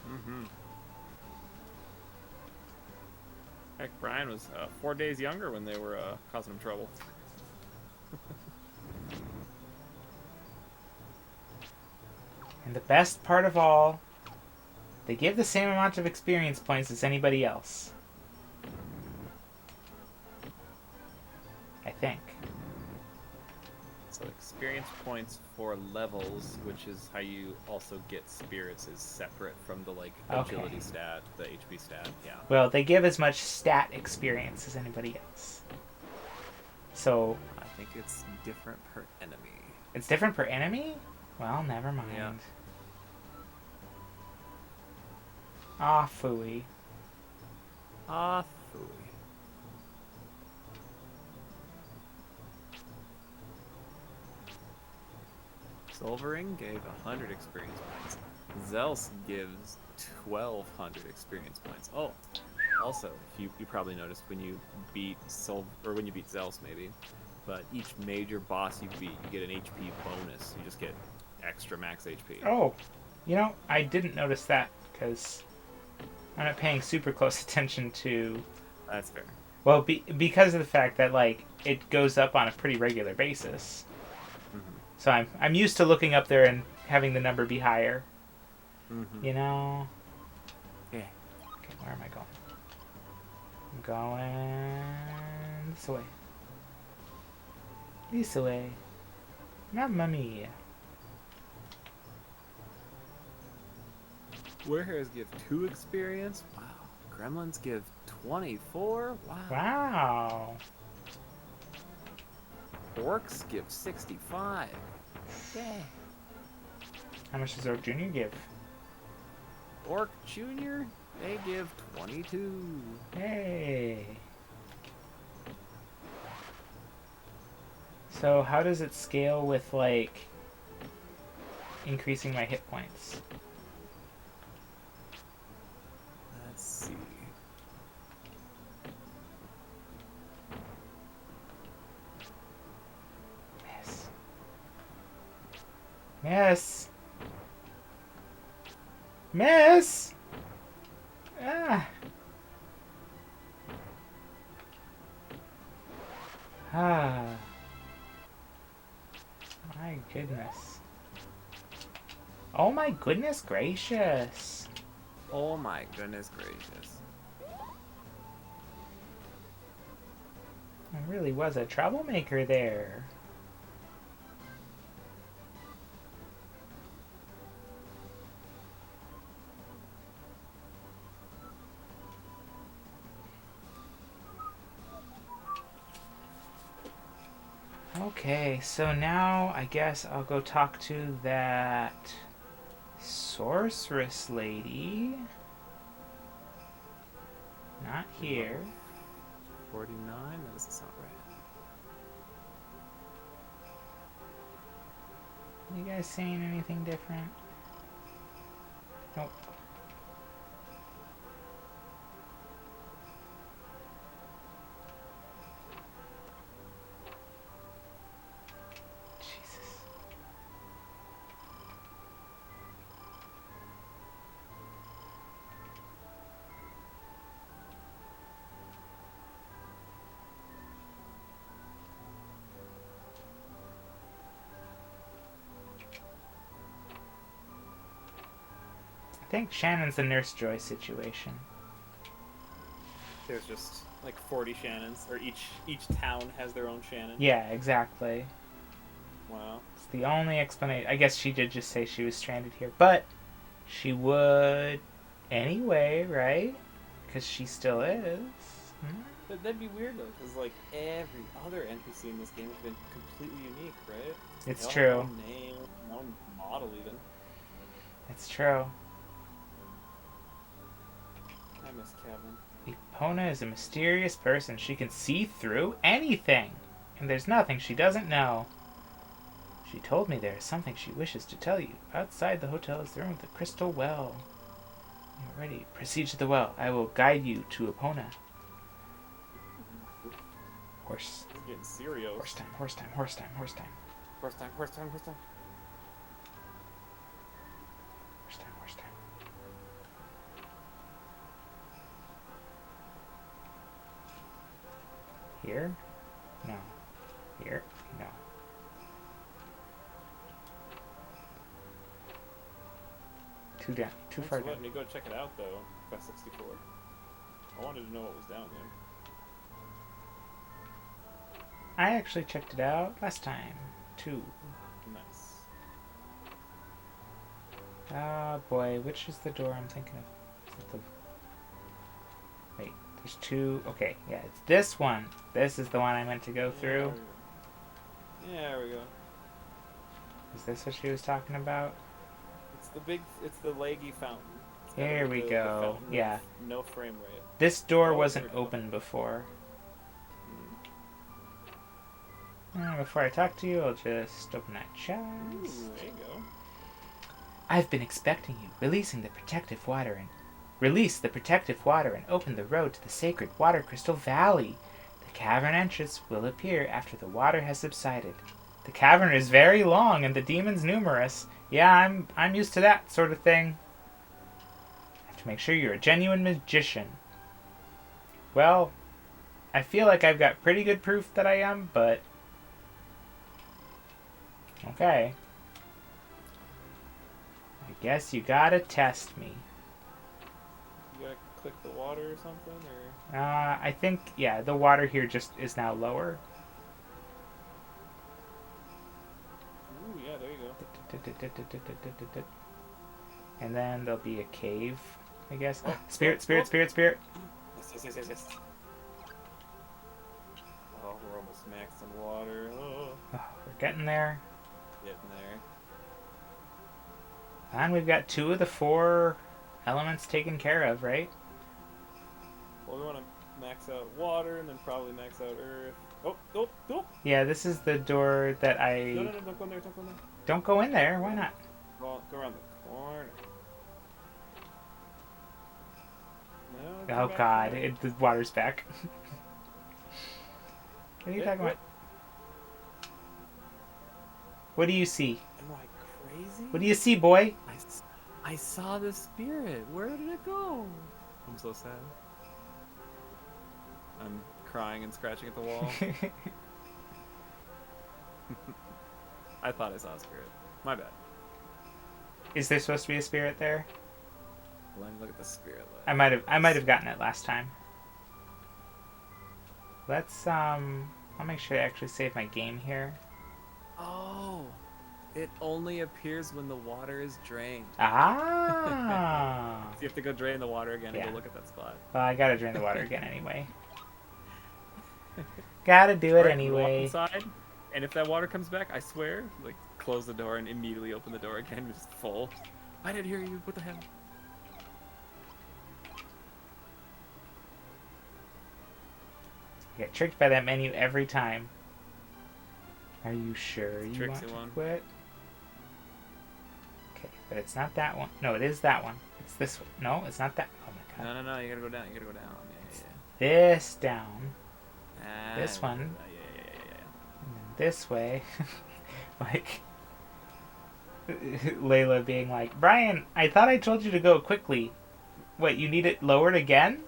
Mm-hmm. Heck, Brian was 4 days younger when they were causing him trouble. And the best part of all, they give the same amount of experience points as anybody else. I think. So experience points for levels, which is how you also get spirits, is separate from the like agility stat, the HP stat. Yeah. Well, they give as much stat experience as anybody else. So I think it's different per enemy. It's different per enemy? Well, never mind. Yeah. Ah, phooey. Ah, phooey. Silvering gave 100 experience points. Zelse gives 1,200 experience points. Oh, also, you probably noticed when you beat when you beat Zelse maybe, but each major boss you beat, you get an HP bonus. You just get extra max HP. Oh, you know, I didn't notice that because I'm not paying super close attention to. That's fair. Well, because of the fact that like it goes up on a pretty regular basis. So I'm used to looking up there and having the number be higher. You know? Yeah. Okay, where am I going? I'm going this way. This way. Mamma mia. Warehairs give 2 experience. Wow. Gremlins give 24. Wow. Wow. Orcs give 65. Yeah. How much does Orc Jr. give? Orc Jr., they give 22. Hey. So how does it scale with, like, increasing my hit points? Let's see. Miss! Miss! Ah! Ah. My goodness. Oh my goodness gracious. Oh my goodness gracious. I really was a troublemaker there. Okay, so now I guess I'll go talk to that sorceress lady. Not here. 49? That doesn't sound right. You guys saying anything different? Nope. Jesus. I think Shannon's the Nurse Joy situation. There's just like 40 Shannons, or each town has their own Shannon. Yeah, exactly. Wow. It's the only explanation. I guess she did just say she was stranded here, but she would anyway, right? Because she still is. But that'd be weird though, because like every other NPC in this game has been completely unique, right? It's No true. name, no model even. It's true. I miss Kevin. Epona is a mysterious person. She can see through anything, and there's nothing she doesn't know. She told me there is something she wishes to tell you. Outside the hotel is the room with the crystal well. You're ready. Proceed to the well. I will guide you to Epona. Horse. He's getting serious. Horse time, horse time, horse time, horse time. Horse time, horse time, horse time. Horse time, horse time. Here? No. Here? No. Too down. Too far Thanks for down. letting me go check it out, though. Quest 64. I wanted to know what was down there. I actually checked it out last time, too. Nice. Ah, boy. Which is the door I'm thinking of? Is it the... Wait. There's two... Okay, yeah. It's this one. This is the one I meant to go through. Yeah, there we go. Is this what she was talking about? It's the leggy fountain. Here we go. Yeah. No frame rate. This door Oh, wasn't there we go. open before. Before I talk to you, I'll just open that chest. Ooh, there you go. I've been expecting you. Release the protective water and open the road to the sacred Water Crystal Valley. The cavern entrance will appear after the water has subsided. The cavern is very long and the demons numerous. Yeah, I'm used to that sort of thing. I have to make sure you're a genuine magician. Well, I feel like I've got pretty good proof that I am, but... Okay. I guess you gotta test me. You gotta click the water or something, or... I think, yeah, the water here just is now lower. Ooh, yeah, there you go. And then there'll be a cave, I guess. Oh, Spirit. Yes. Oh, we're almost maxed on water. Oh, Oh, we're getting there. getting there. And we've got 2 of the 4 elements taken care of, right? Well, we want to max out water and then probably max out earth. Oh! Yeah, this is the door that I... No, don't go in there, don't go in there. Don't go in there, why not? Go around the corner. No, Oh god, the water's back. What are you talking about? What do you see? Am I crazy? What do you see, boy? I saw the spirit. Where did it go? I'm so sad. I'm crying and scratching at the wall. I thought I saw a spirit. My bad. Is there supposed to be a spirit there? Let me look at the spirit list. I might have gotten it last time. Let's I'll make sure I actually save my game here. Oh, it only appears when the water is drained. Ah. So you have to go drain the water again and Yeah. go look at that spot. Well, I gotta drain the water again anyway. Gotta do it Alright, anyway. Walk inside, and if that water comes back, I swear, like, close the door and immediately open the door again. It's full. I didn't hear you. What the hell? I get tricked by that menu every time. Are you sure you want to quit? Okay, but it's not that one. No, it is that one. It's this one. No, it's not that. Oh my god. No. You gotta go down. You gotta go down. Yeah. This down. This one. Yeah. And then this way. Like, Layla being like, Brian, I thought I told you to go quickly. What, you need it lowered again?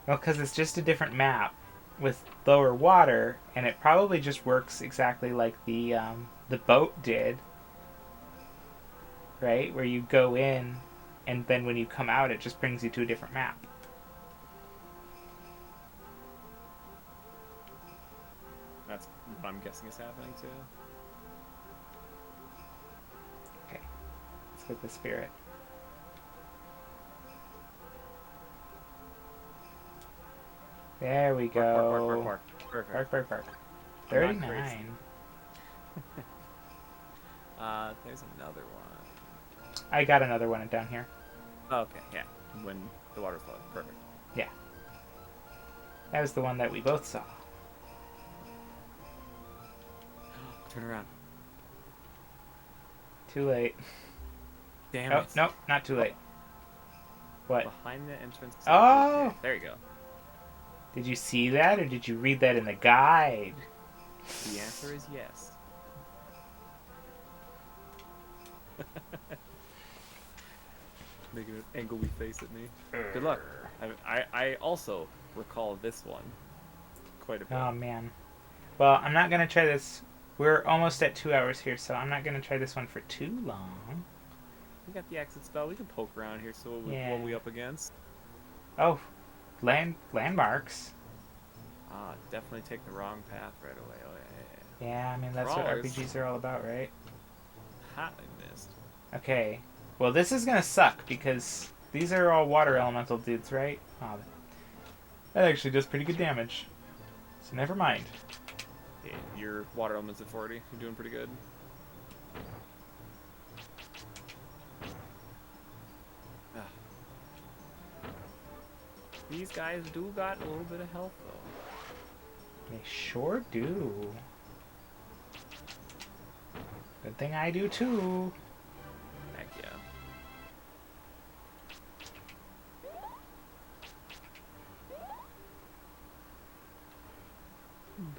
Well, because it's just a different map with lower water, and it probably just works exactly like the boat did. Right? Where you go in, and then when you come out, it just brings you to a different map. That's what I'm guessing is happening too. Okay. Let's get the spirit. There we go. Bark. 39. There's another one. I got another one down here. Oh, okay, yeah. When the water's low. Perfect. Yeah. That was the one that we both saw. Turn around. Too late. Damn Oh, it. nope, not too late. What? Behind the entrance. Oh! There you go. Did you see that, or did you read that in the guide? The answer is yes. Making an angry face at me. Good luck. I also recall this one quite a bit. Oh, man. Well, I'm not going to try this. We're almost at 2 hours here, so I'm not going to try this one for too long. We got the exit spell. We can poke around here. So what are we up against? Oh, landmarks. Ah, definitely take the wrong path right away. Oh, yeah. Yeah, I mean, that's Crawlers. what RPGs are all about, right? Ha, I missed. Okay. Well, this is going to suck because these are all water elemental dudes, right? Oh, that actually does pretty good damage. So never mind. Yeah, your water element's at 40. You're doing pretty good. Ah. These guys do got a little bit of health, though. They sure do. Good thing I do, too. Heck yeah.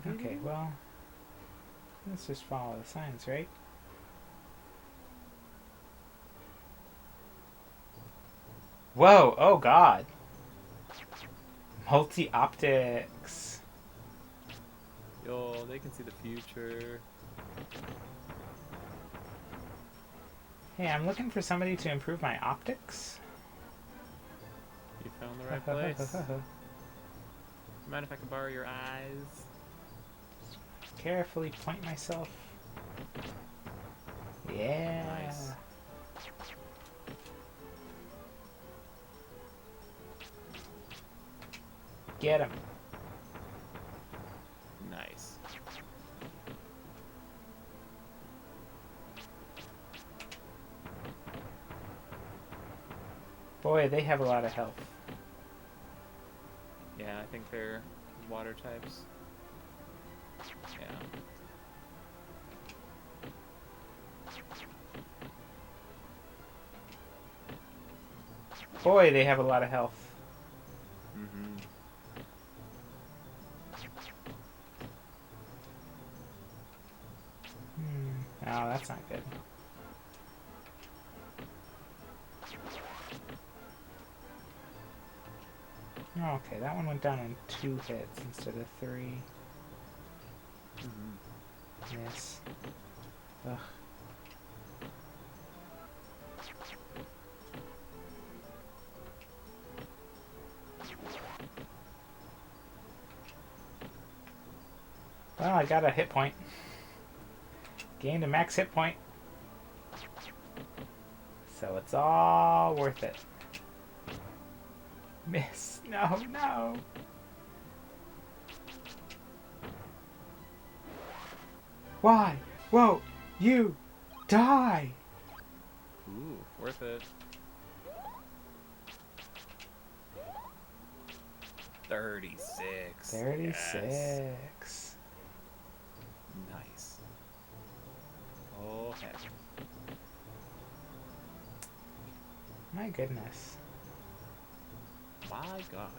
Okay, well, let's just follow the signs, right? Whoa! Oh God! Multi-optics. Yo, they can see the future. Hey, I'm looking for somebody to improve my optics. You found the right place. Mind if I can borrow your eyes? Carefully point myself. Yeah. Nice. Get him. Nice. Boy, they have a lot of health. Yeah, I think they're water types. Yeah. Boy, they have a lot of health. Mm-hmm. Oh, that's not good. Oh, okay, that one went down in 2 hits instead of 3. Mm-hmm. Miss. Ugh. Well, I got a hit point. Gained a max hit point. So it's all worth it. Miss. No, no. Why? Whoa, you die. Ooh, worth it. 36. 36. Yes. Nice. Oh, heck. My goodness. My gosh.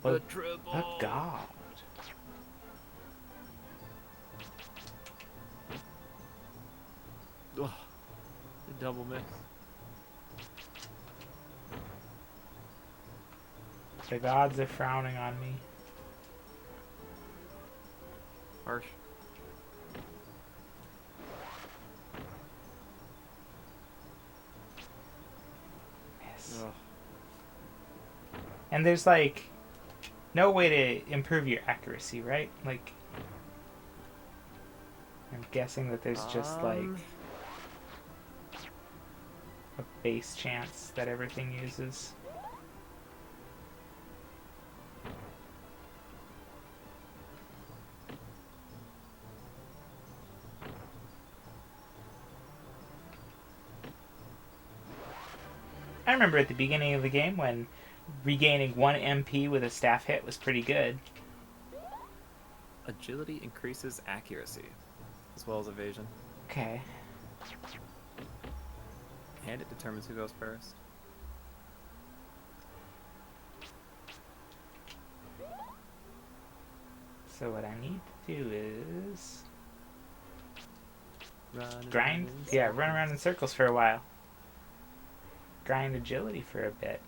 A- The triple. A god. Ugh. The double miss. The gods are frowning on me. Harsh. Miss. Ugh. And there's like no way to improve your accuracy, right? Like, I'm guessing that there's just like a base chance that everything uses. I remember at the beginning of the game when regaining 1 MP with a staff hit was pretty good. Agility increases accuracy, as well as evasion. Okay. And it determines who goes first. So what I need to do is Run grind. around in Yeah, run around in circles for a while. grind agility for a bit.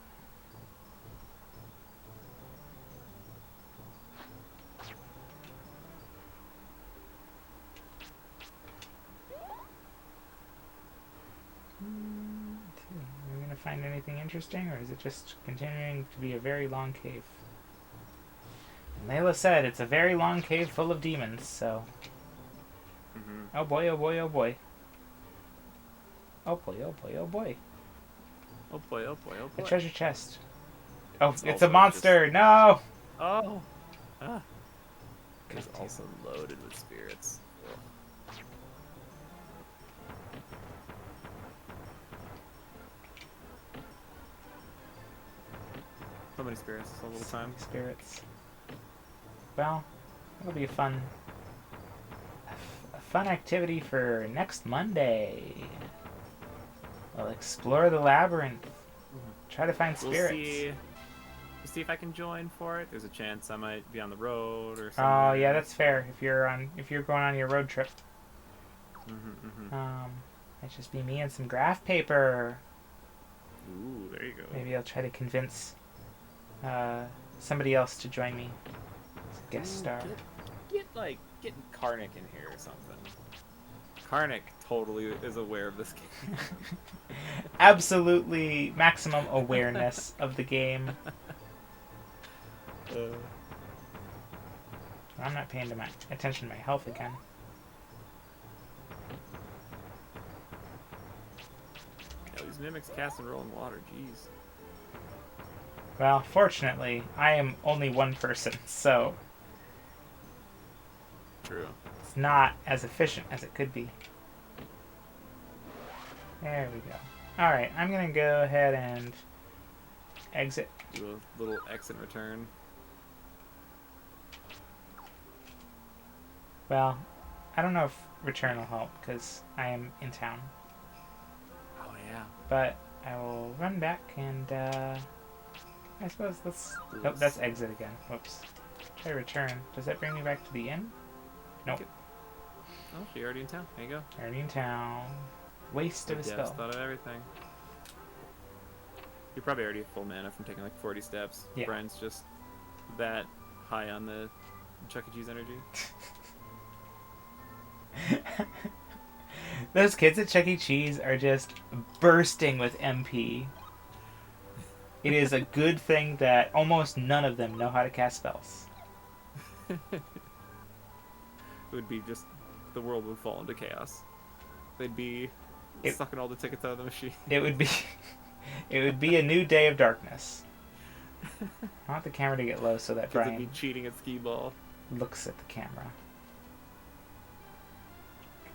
Are we going to find anything interesting, or is it just continuing to be a very long cave? Layla said it's a very long cave full of demons, so... Oh boy, oh boy, oh boy. Oh boy, oh boy, oh boy. Oh boy, oh boy, oh boy. A treasure chest. Oh, it's a also monster! just- No! Oh! Ah. God It's damn. also loaded with spirits. Ugh. So many spirits all the time. Spirits. Well, it'll be a fun activity for next Monday. We'll explore the labyrinth. Try to find spirits. We'll see if I can join for it. There's a chance I might be on the road or something. Oh yeah, that's fair. If you're going on your road trip. Might just be me and some graph paper. Ooh, there you go. Maybe I'll try to convince somebody else to join me as a guest star. Get Karnak in here or something. Karnak totally is aware of this game. Absolutely maximum awareness of the game. I'm not paying attention to my health again. Yeah, these mimics cast and roll in water, jeez. Well, fortunately, I am only one person, so True. it's not as efficient as it could be. There we go. Alright, I'm gonna go ahead and exit. Do a little exit and return. Well, I don't know if return will help, because I am in town. Oh yeah. But I will run back and, I suppose let's... Oh, that's exit again. Whoops. Try return. Does that bring me back to the inn? Nope. Oh, you're already in town. There you go. Already in town. Waste of a spell. Thought of everything. You're probably already at full mana from taking like 40 steps. Yeah. Brian's just that high on the Chuck E. Cheese energy. Those kids at Chuck E. Cheese are just bursting with MP. It is a good thing that almost none of them know how to cast spells. It would be just, the world would fall into chaos. They'd be sucking all the tickets out of the machine. It would be a new day of darkness. I want the camera to get low so that Kids would Brian be cheating at skee ball. looks at the camera.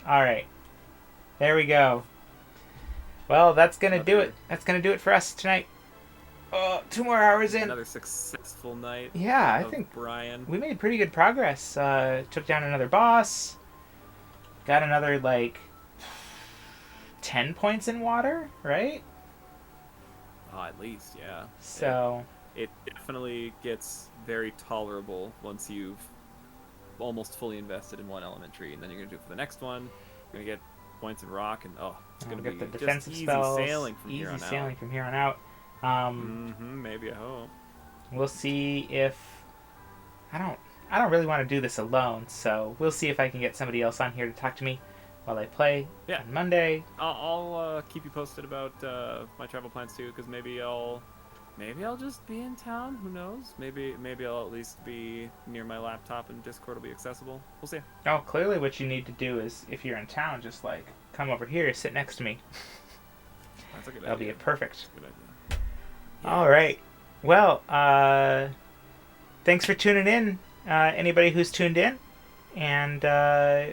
Alright. There we go. Well, that's gonna do it. That's gonna do it for us tonight. 2 more hours in. Another successful night. Yeah, I think Brian. we made pretty good progress. Took down another boss. Got another, 10 points in water, right? Oh, at least, yeah. So... It definitely gets very tolerable once you've almost fully invested in one element tree, and then you're going to do it for the next one. You're going to get points in rock, and it's going to be get the just defensive easy spells, sailing from here on easy out. sailing from here on out. Maybe, I hope. We'll see if... I don't really want to do this alone, so we'll see if I can get somebody else on here to talk to me while I play on Monday. I'll keep you posted about my travel plans too, because maybe I'll just be in town. Who knows? Maybe I'll at least be near my laptop and Discord will be accessible. We'll see. Oh, clearly what you need to do is, if you're in town, just come over here, sit next to me. That's a good That'll idea. be perfect. That's a good idea. All right. Well, thanks for tuning in, anybody who's tuned in, and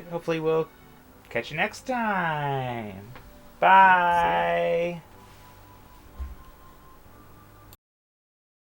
hopefully we'll catch you next time. Bye.